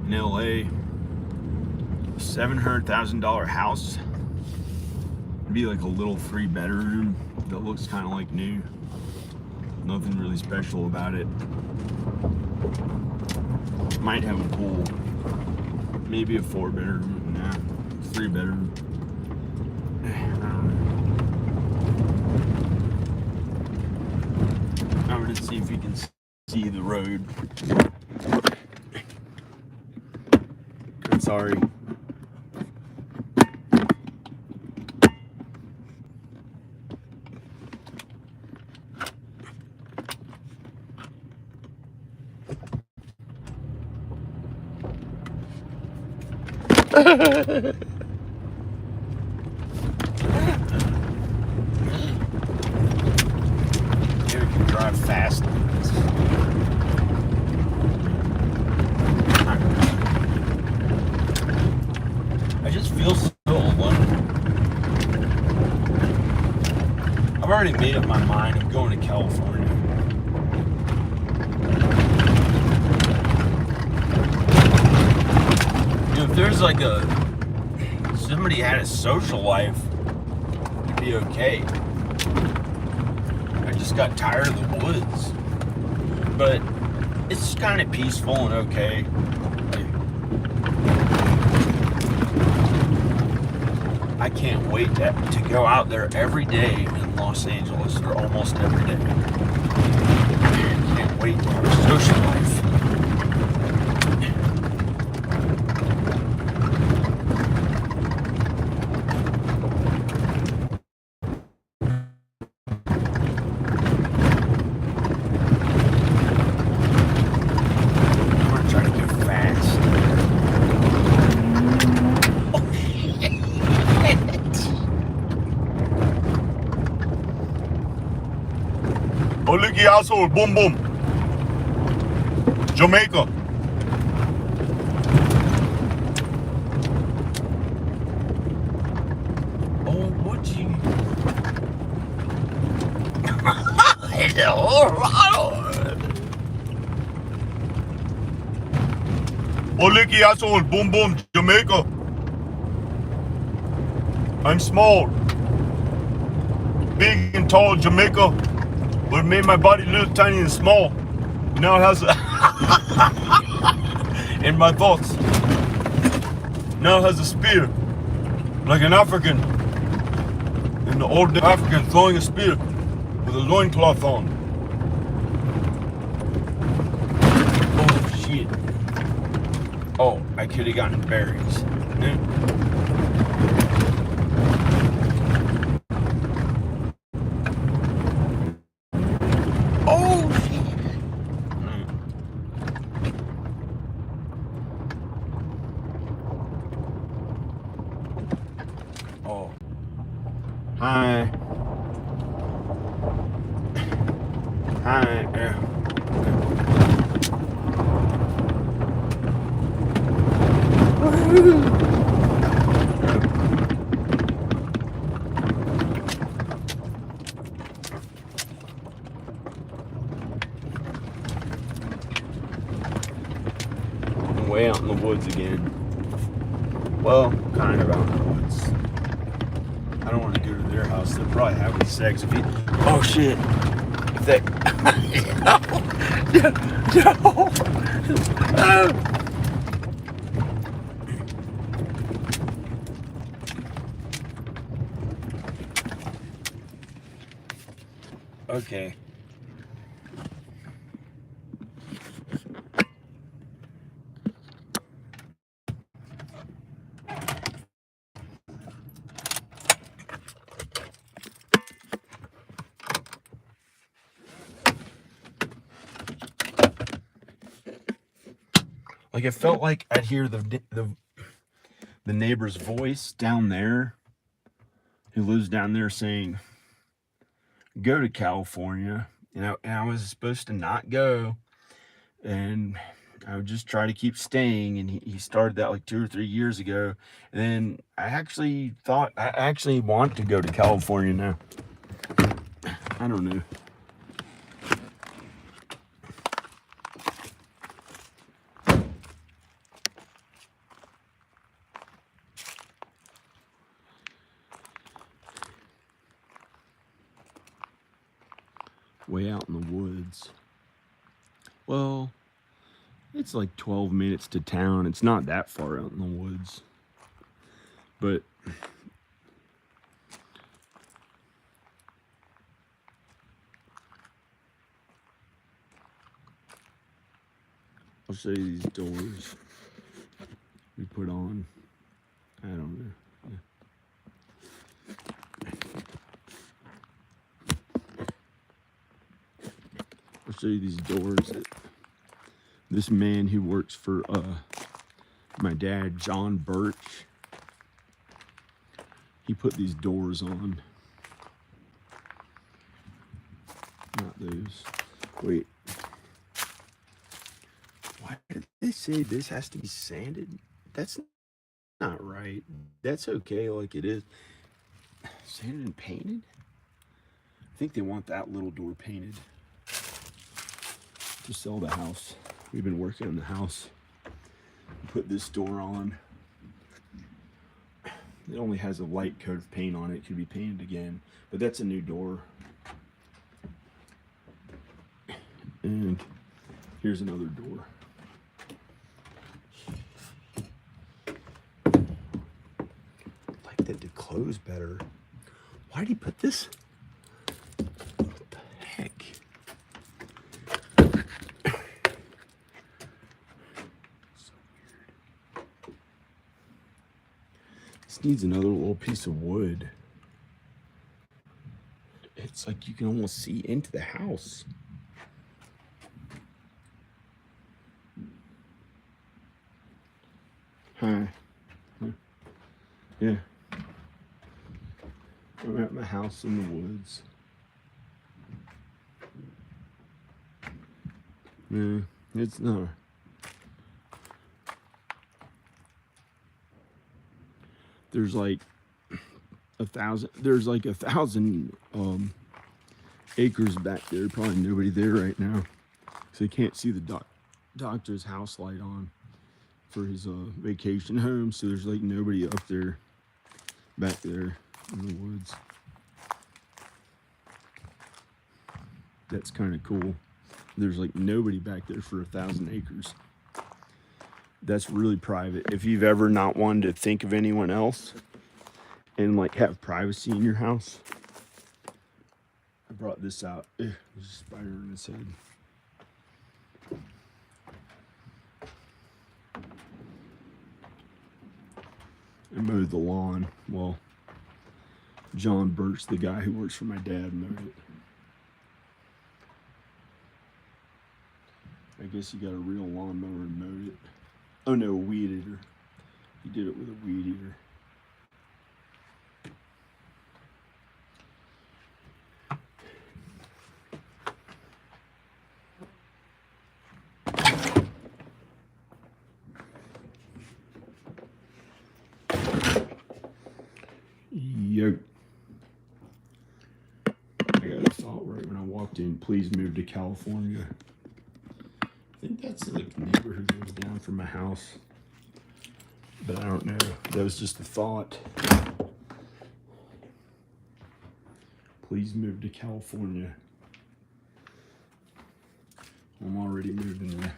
In LA, $700,000 house would be like a little 3-bedroom that looks kind of like new. Nothing really special about it. Might have a pool. Maybe a 4-bedroom. Nah, 3-bedroom. I don't know. I'm gonna see if you can see the road. I'm sorry. Here we can drive fast. I just feel so alone. I've already made up my mind. I'm going to California. If there's like somebody had a social life, it'd be okay. I just got tired of the woods, but it's kind of peaceful and okay. I can't wait to go out there every day in Los Angeles, or almost every day. I can't wait to have a social life.
Oh, look, you asshole. Boom, boom. Jamaica.
Oh, would you?
Hello, Ronald. Oh, look, you asshole. Boom, boom. Jamaica. I'm small. Big and tall Jamaica. But it made my body little tiny and small. Now it has in my thoughts. Now it has a spear. Like an African. In the old African throwing a spear with a loincloth on.
Oh shit. Oh, I could have gotten berries. Hi. Hi. I'm way out in the woods again. Well, kind of out in the woods. I don't want to go to their house. They're probably having sex. If he, oh shit! If they, no. Okay. Like it felt like I'd hear the neighbor's voice down there, who lives down there, saying, "Go to California." And I was supposed to not go, and I would just try to keep staying. And he started that like 2 or 3 years ago. And then I actually thought I actually want to go to California now. I don't know. Way out in the woods. Well, it's like 12 minutes to town. It's not that far out in the woods. But I'll show you these doors we put on. I don't know. Yeah. I'll show you these doors that this man who works for my dad, John Birch, he put these doors on. Not those. Wait. Why did they say this has to be sanded? That's not right. That's okay like it is. Sanded and painted? I think they want that little door painted to sell the house. We've been working on the house. Put this door on. It only has a light coat of paint on it. It could be painted again, but that's a new door. And here's another door. I'd like that to close better. Why did he put this? What the heck? So weird. This needs another little piece of wood. It's like you can almost see into the house. Hi. Yeah. I'm at my house in the woods. Yeah, it's not. There's like a thousand acres back there. Probably nobody there right now, so you can't see the doctor's house light on for his vacation home. So there's like nobody up there, back there in the woods. That's kind of cool. There's like nobody back there for 1,000 acres. That's really private. If you've ever not wanted to think of anyone else and like have privacy in your house, I brought this out. There's a spider in its head. I mowed the lawn. Well, John Birch, the guy who works for my dad, mowed it. I guess he got a real lawnmower and mowed it. Oh no, a weed eater. He did it with a weed eater. Please move to California. I think that's like the neighborhood that was down from my house. But I don't know. That was just a thought. Please move to California. I'm already moving there.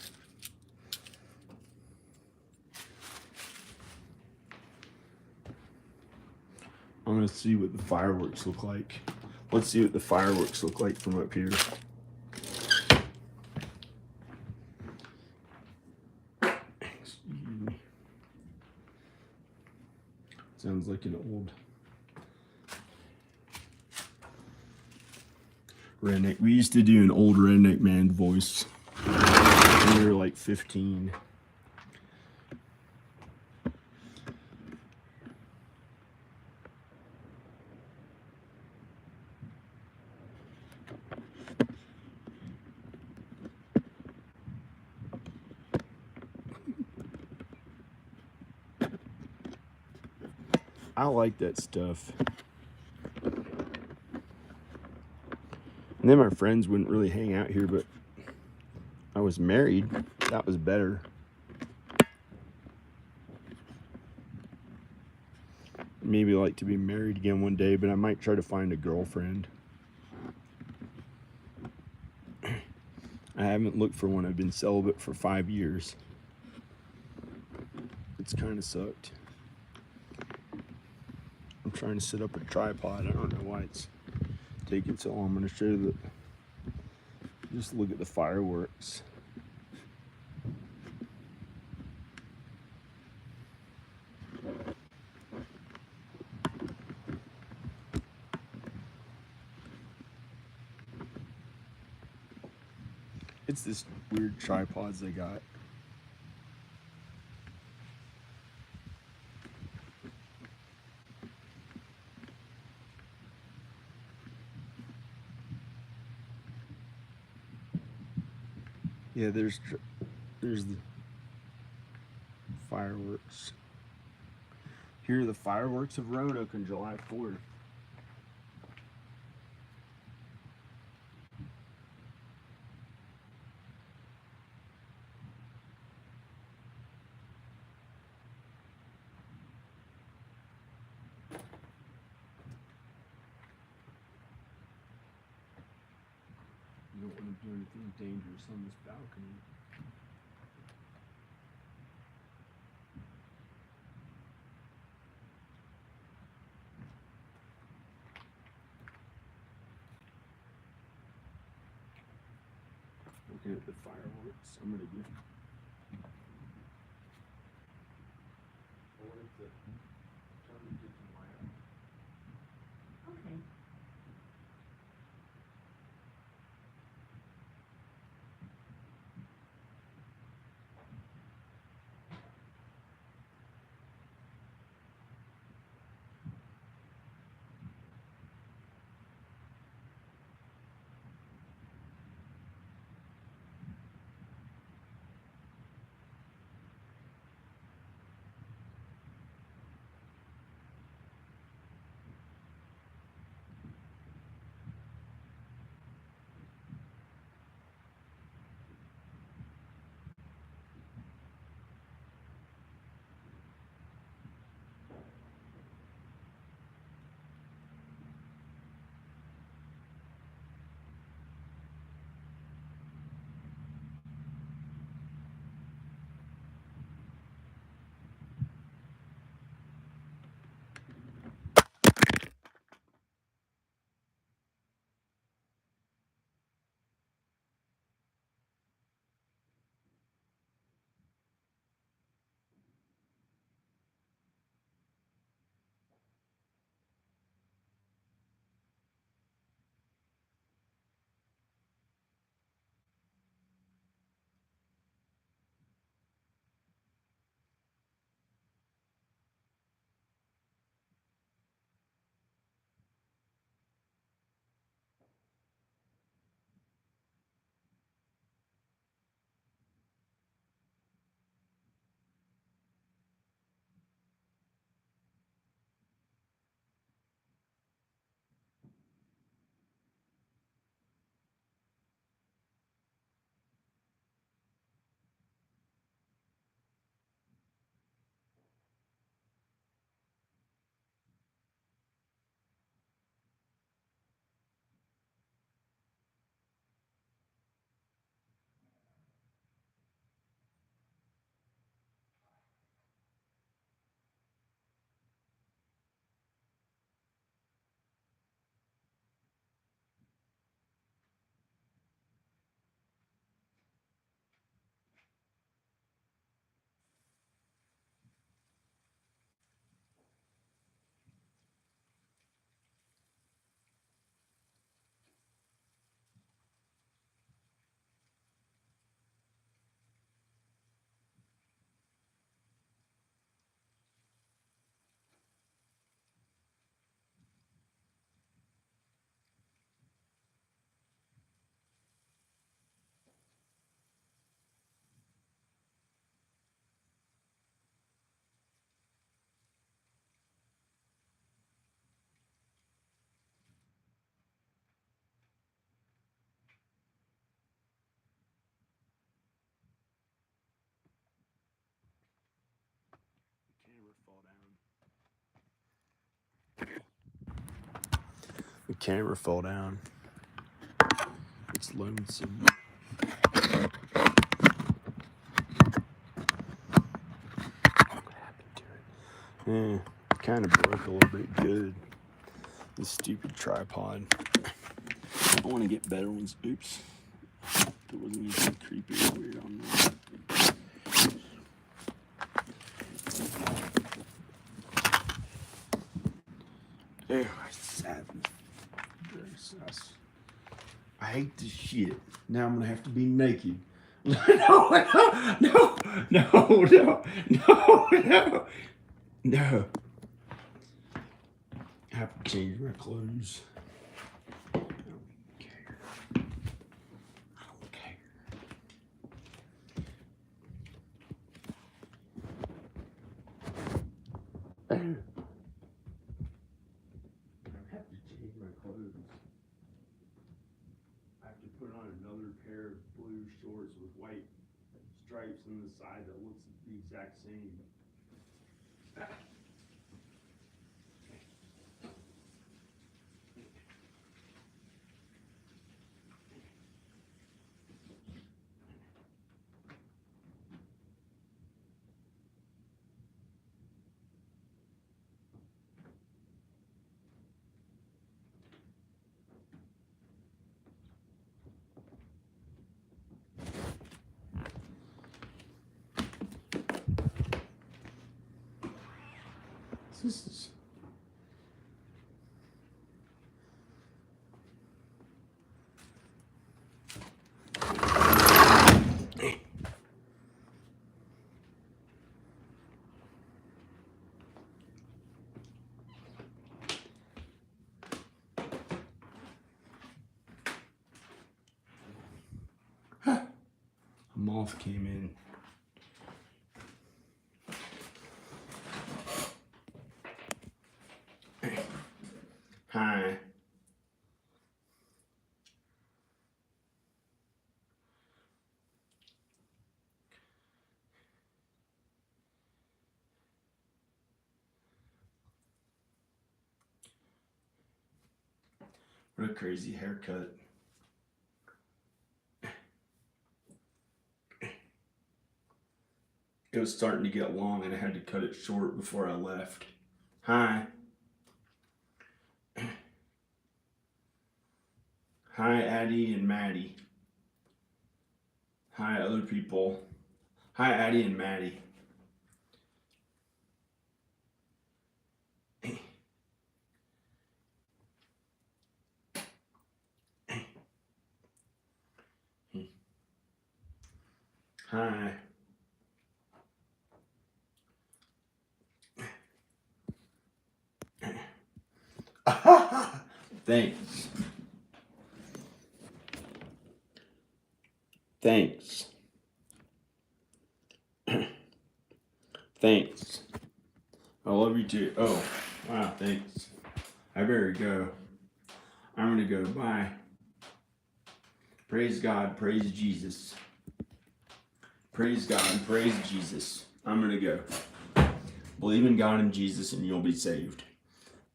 I'm gonna see what the fireworks look like. Let's see what the fireworks look like from up here. Excuse me. Sounds like an old redneck. We used to do an old redneck man voice when we were like 15. I like that stuff. And then my friends wouldn't really hang out here, but I was married. That was better. Maybe like to be married again one day, but I might try to find a girlfriend. I haven't looked for one. I've been celibate for 5 years. It's kind of sucked. I'm trying to set up a tripod. I don't know why it's taking so long. I'm going to show you that. Just look at the fireworks. It's this weird tripods they got. Yeah, there's the fireworks. Here are the fireworks of Roanoke on July 4th. You don't want to do anything dangerous on this balcony. Looking at the fireworks, I'm gonna get. I wanted to turn the kitchen light on.
Okay.
The camera fell down. It's lonesome. What happened to it? It kind of broke a little bit good. This stupid tripod. I want to get better ones. Oops. There wasn't anything creepy or weird on there. Ew, sadness. Very sus. I hate this shit. Now I'm gonna have to be naked. No, no, no. I have to change my clothes. I don't care. I don't care. I have to change my clothes. I have to put on another pair of blue shorts with white stripes on the side that looks the exact same. This is a moth came in. Hi. What a crazy haircut. It was starting to get long and I had to cut it short before I left. Hi. Hi, Addie and Maddie. Hi, other people. Hi, Addie and Maddie. Hi. Thanks. Thanks. Thanks. I love you too. Oh, wow, thanks. I better go. I'm gonna go. Bye. Praise God. Praise Jesus. Praise God and praise Jesus. I'm gonna go. Believe in God and Jesus and you'll be saved.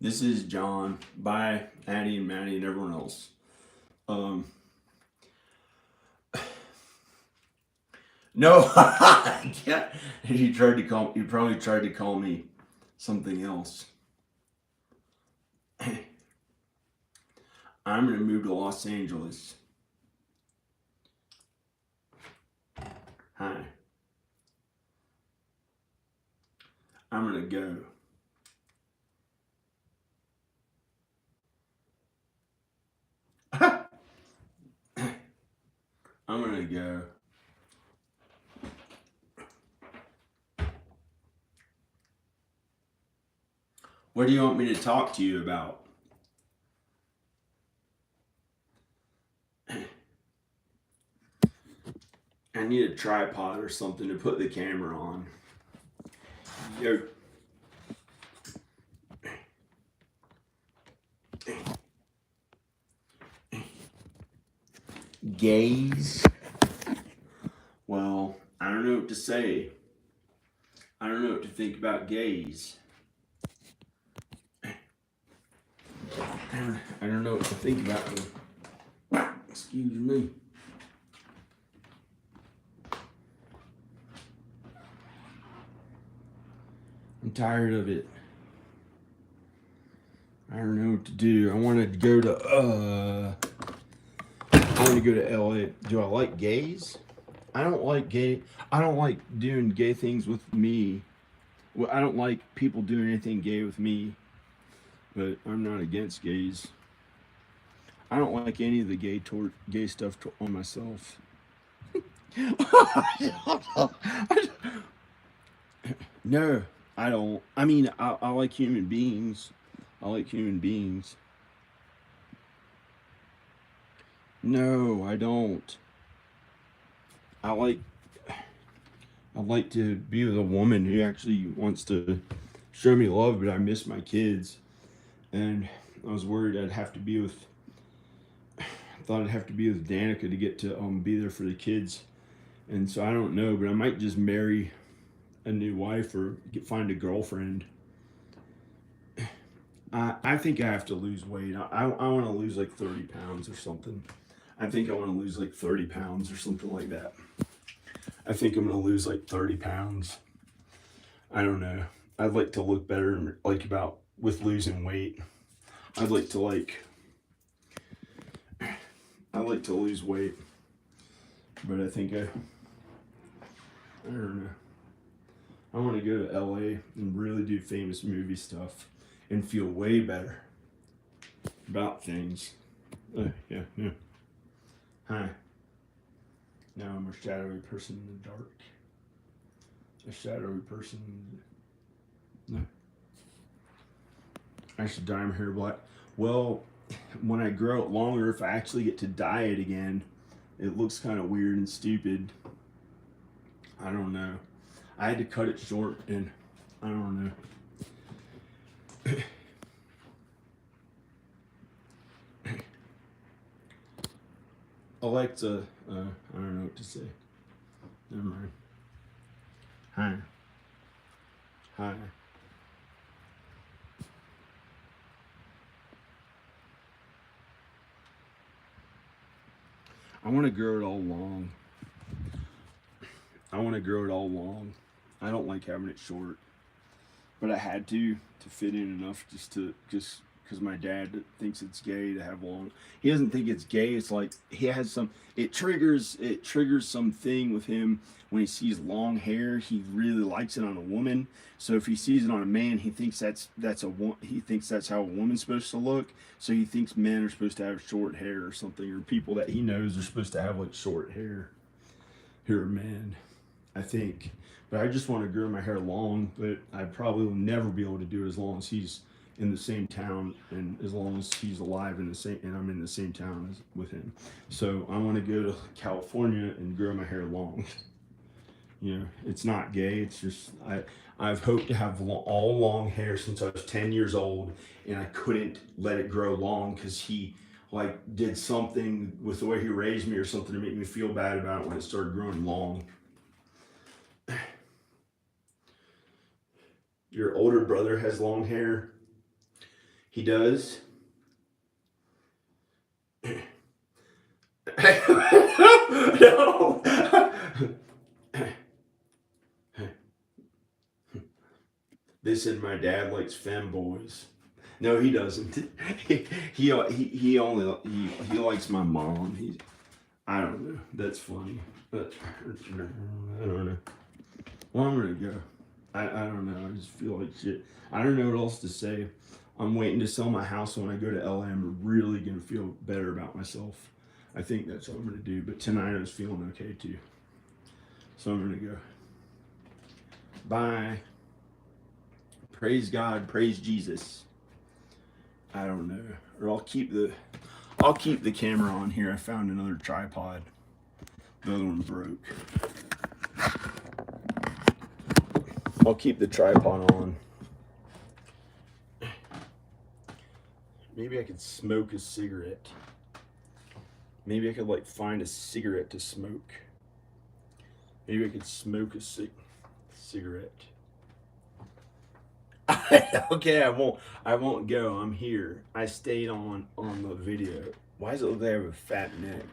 This is John. Bye, Addie and Maddie and everyone else. No, yeah. You probably tried to call me something else. I'm gonna move to Los Angeles. Hi. I'm gonna go. I'm gonna go. What do you want me to talk to you about? I need a tripod or something to put the camera on. Yo. Gays? Well, I don't know what to say. I don't know what to think about gays. I don't know what to think about them. Excuse me. I'm tired of it. I don't know what to do. I want to go to LA. Do I like gays? I don't like gay. I don't like doing gay things with me. Well, I don't like people doing anything gay with me. But I'm not against gays. I don't like any of the gay stuff on myself. No, I don't. I mean, I like human beings. I like human beings. No, I don't. I like I'd like to be with a woman who actually wants to show me love, but I miss my kids, and I was worried I'd have to be with. I thought I'd have to be with Danica to get to be there for the kids, and so I don't know, but I might just marry a new wife or find a girlfriend. I think I have to lose weight. I want to lose like 30 pounds or something. I think I want to lose like 30 pounds or something like that. I think I'm going to lose like 30 pounds. I don't know. I'd like to look better, like about with losing weight. I'd like to lose weight, but I think I don't know. I want to go to LA and really do famous movie stuff and feel way better about things. Yeah. Hi. Now I'm a shadowy person in the dark. A shadowy person. No. I should dye my hair black. Well, when I grow it longer, if I actually get to dye it again, it looks kind of weird and stupid. I don't know. I had to cut it short, and I don't know. Alexa, I don't know what to say. Never mind. Hi. Hi. I want to grow it all long. I want to grow it all long. I don't like having it short, but I had to fit in enough just because my dad thinks it's gay to have long. He doesn't think it's gay. It's like he has some. It triggers something with him when he sees long hair. He really likes it on a woman. So if he sees it on a man, he thinks he thinks that's how a woman's supposed to look. So he thinks men are supposed to have short hair or something, or people that he knows are supposed to have like short hair. Who are men, I think. But I just want to grow my hair long, but I probably will never be able to do it as long as he's in the same town and as long as he's alive and I'm in the same town as with him. So I want to go to California and grow my hair long. You know, it's not gay. It's just I've hoped to have all long hair since I was 10 years old, and I couldn't let it grow long because he like did something with the way he raised me or something to make me feel bad about it when it started growing long. Your older brother has long hair. He does. No. They said my dad likes femboys. No, he doesn't. he likes my mom. I don't know. That's funny, but I don't know. Well, I'm gonna go. I don't know. I just feel like shit. I don't know what else to say. I'm waiting to sell my house. When I go to LA, I'm really gonna feel better about myself. I think that's what I'm gonna do. But tonight I was feeling okay too. So I'm gonna go. Bye. Praise God. Praise Jesus. I don't know. Or I'll keep the camera on here. I found another tripod. The other one broke. I'll keep the tripod on. Maybe I could smoke a cigarette. Maybe I could like find a cigarette to smoke. Maybe I could smoke a cigarette. Okay, I won't go. I'm here. I stayed on the video. Why does it look like I have a fat neck?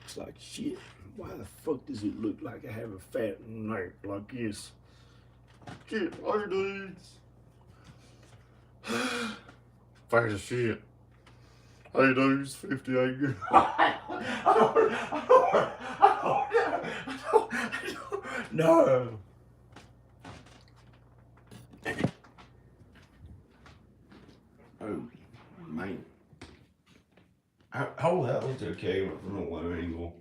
It's like shit. Why the fuck does it look like I have a fat neck like this? Shit, hey dudes.
Fat as shit. Hey dudes, 58 good.
No. Oh, man. Oh, that looks okay from a low angle.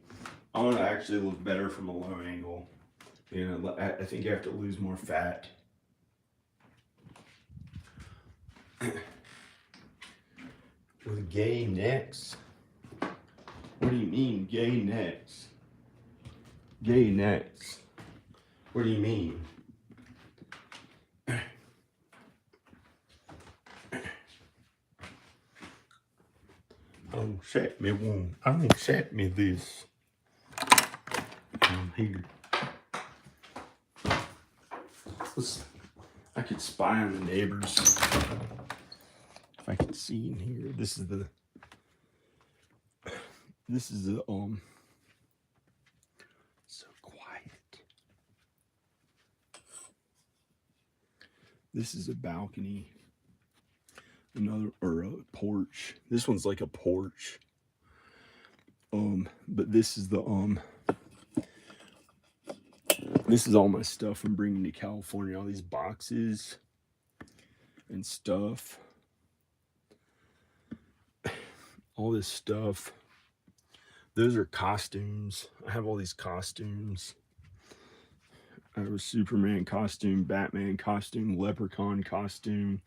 I want to actually look better from a low angle. You know, I think you have to lose more fat. With gay necks? What do you mean, gay necks? Gay necks. What do you mean? Set me one. I'm gonna set me this. Here. I could spy on the neighbors. If I could see in here. This is the so quiet. This is a balcony. Or a porch. This one's like a porch. But this is this is all my stuff I'm bringing to California. All these boxes and stuff. All this stuff. Those are costumes. I have all these costumes. I have a Superman costume, Batman costume, Leprechaun costume,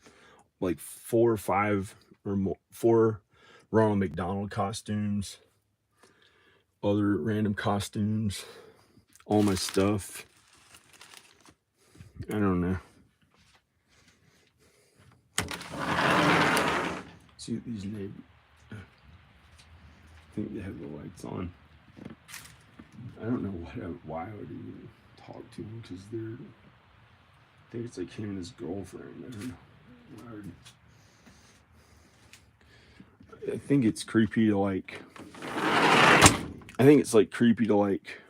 like 4 or 5 or more, 4 Ronald McDonald costumes, other random costumes, all my stuff. I don't know. See what these neighbors. I think they have the lights on. I don't know why I would even talk to them because they're. I think it's like him and his girlfriend. I don't know. I think it's creepy to like. I think it's like creepy to like.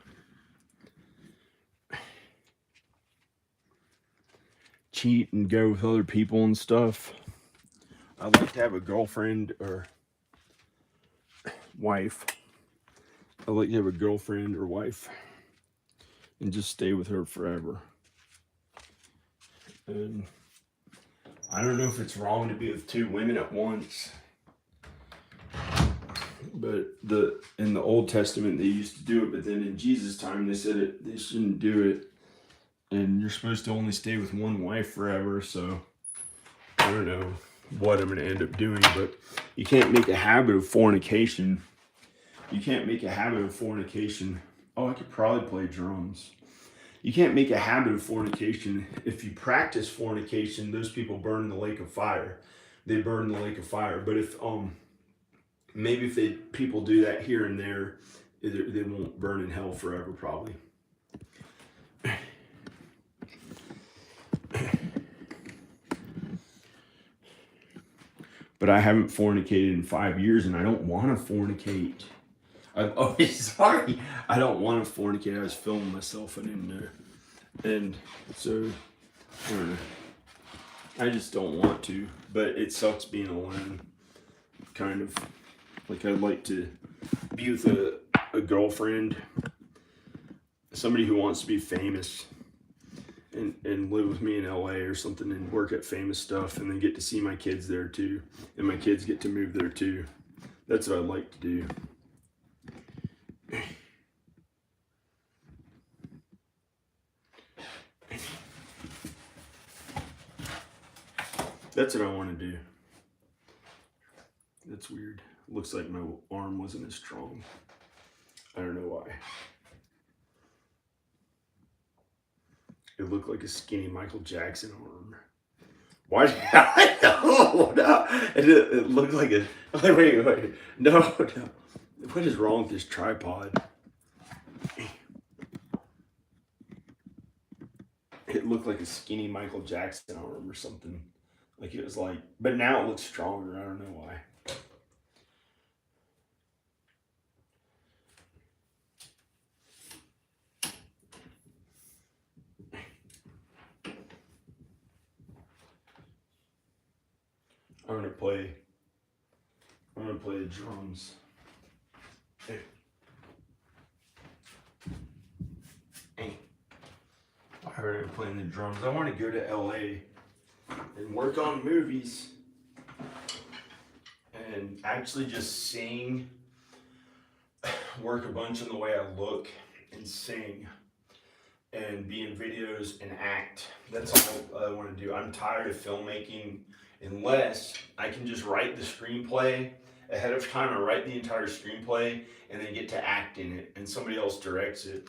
Cheat and go with other people and stuff. I'd like to have a girlfriend or wife. I'd like to have a girlfriend or wife and just stay with her forever. And I don't know if it's wrong to be with 2 women at once. But in the Old Testament they used to do it, but then in Jesus' time they said they shouldn't do it. And you're supposed to only stay with one wife forever, so I don't know what I'm going to end up doing, but you can't make a habit of fornication. You can't make a habit of fornication. Oh, I could probably play drums. You can't make a habit of fornication. If you practice fornication, those people burn in the lake of fire. They burn in the lake of fire. But if maybe if people do that here and there, they won't burn in hell forever, probably. But I haven't fornicated in 5 years, and I don't want to fornicate. Sorry. I don't want to fornicate. I was filming myself. I didn't know. And so, I don't know. I just don't want to. But it sucks being alone. Kind of. Like, I'd like to be with a girlfriend. Somebody who wants to be famous. And live with me in LA or something and work at famous stuff and then get to see my kids there too. And my kids get to move there too. That's what I'd like to do. That's what I want to do. That's weird. Looks like my arm wasn't as strong. I don't know why. It looked like a skinny Michael Jackson arm. Why? No, no. It looked like a. Wait. No. What is wrong with this tripod? It it looked like a skinny Michael Jackson arm or something. Like it was like, but now it looks stronger. I don't know why. I'm gonna play the drums. Hey. Hey. I heard him playing the drums. I want to go to LA and work on movies and actually just sing, work a bunch on the way I look and sing and be in videos and act. That's all I want to do. I'm tired of filmmaking unless I can just write the screenplay ahead of time. I write the entire screenplay and then get to act in it and somebody else directs it.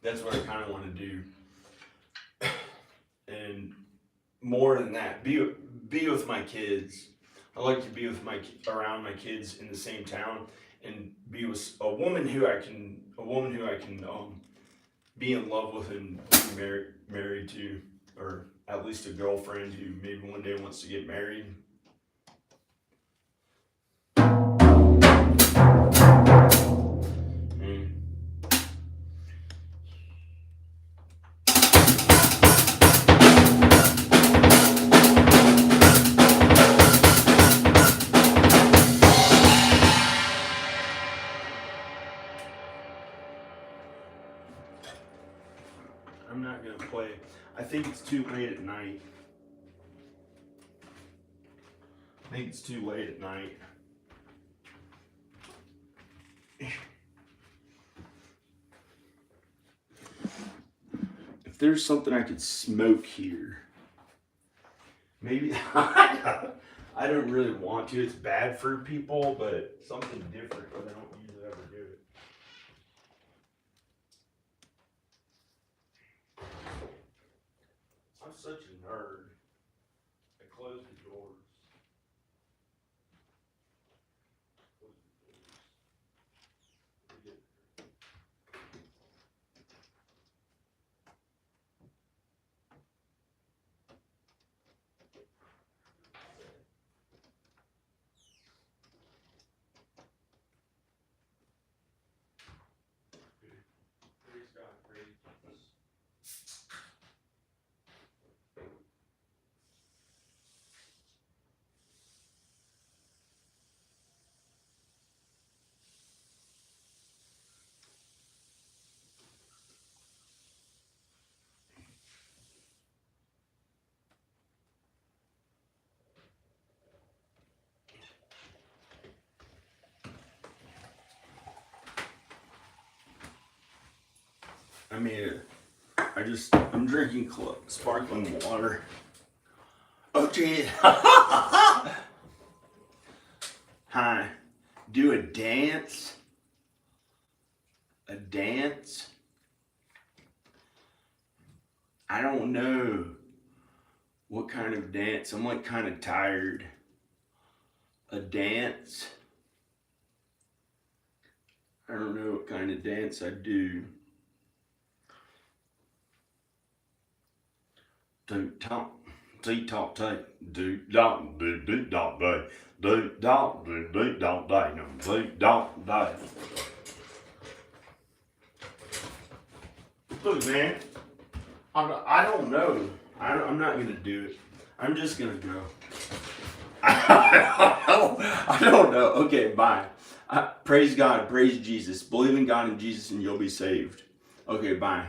That's what I kind of want to do. And more than that, be with my kids. I like to be with around my kids in the same town and be with a woman who I can be in love with and be married to, or at least a girlfriend who maybe one day wants to get married. I'm not gonna play. I think it's too late at night. If there's something I could smoke here, maybe I don't really want to. It's bad for people, but something different, but I don't usually ever do it. I'm such a nerd. I close the doors. Praise God, praise Jesus. I made it. I'm drinking sparkling water. Oh, geez. Hi. Do a dance? A dance? I don't know what kind of dance. I'm like kind of tired. A dance? I don't know what kind of dance I do. Do talk, do talk, do dot, do dot, do dot, do dot, do dot. Look, man, I don't know. I'm not gonna do it. I'm just gonna go. I don't know. Okay, bye. Praise God, praise Jesus. Believe in God and Jesus, and you'll be saved. Okay, bye.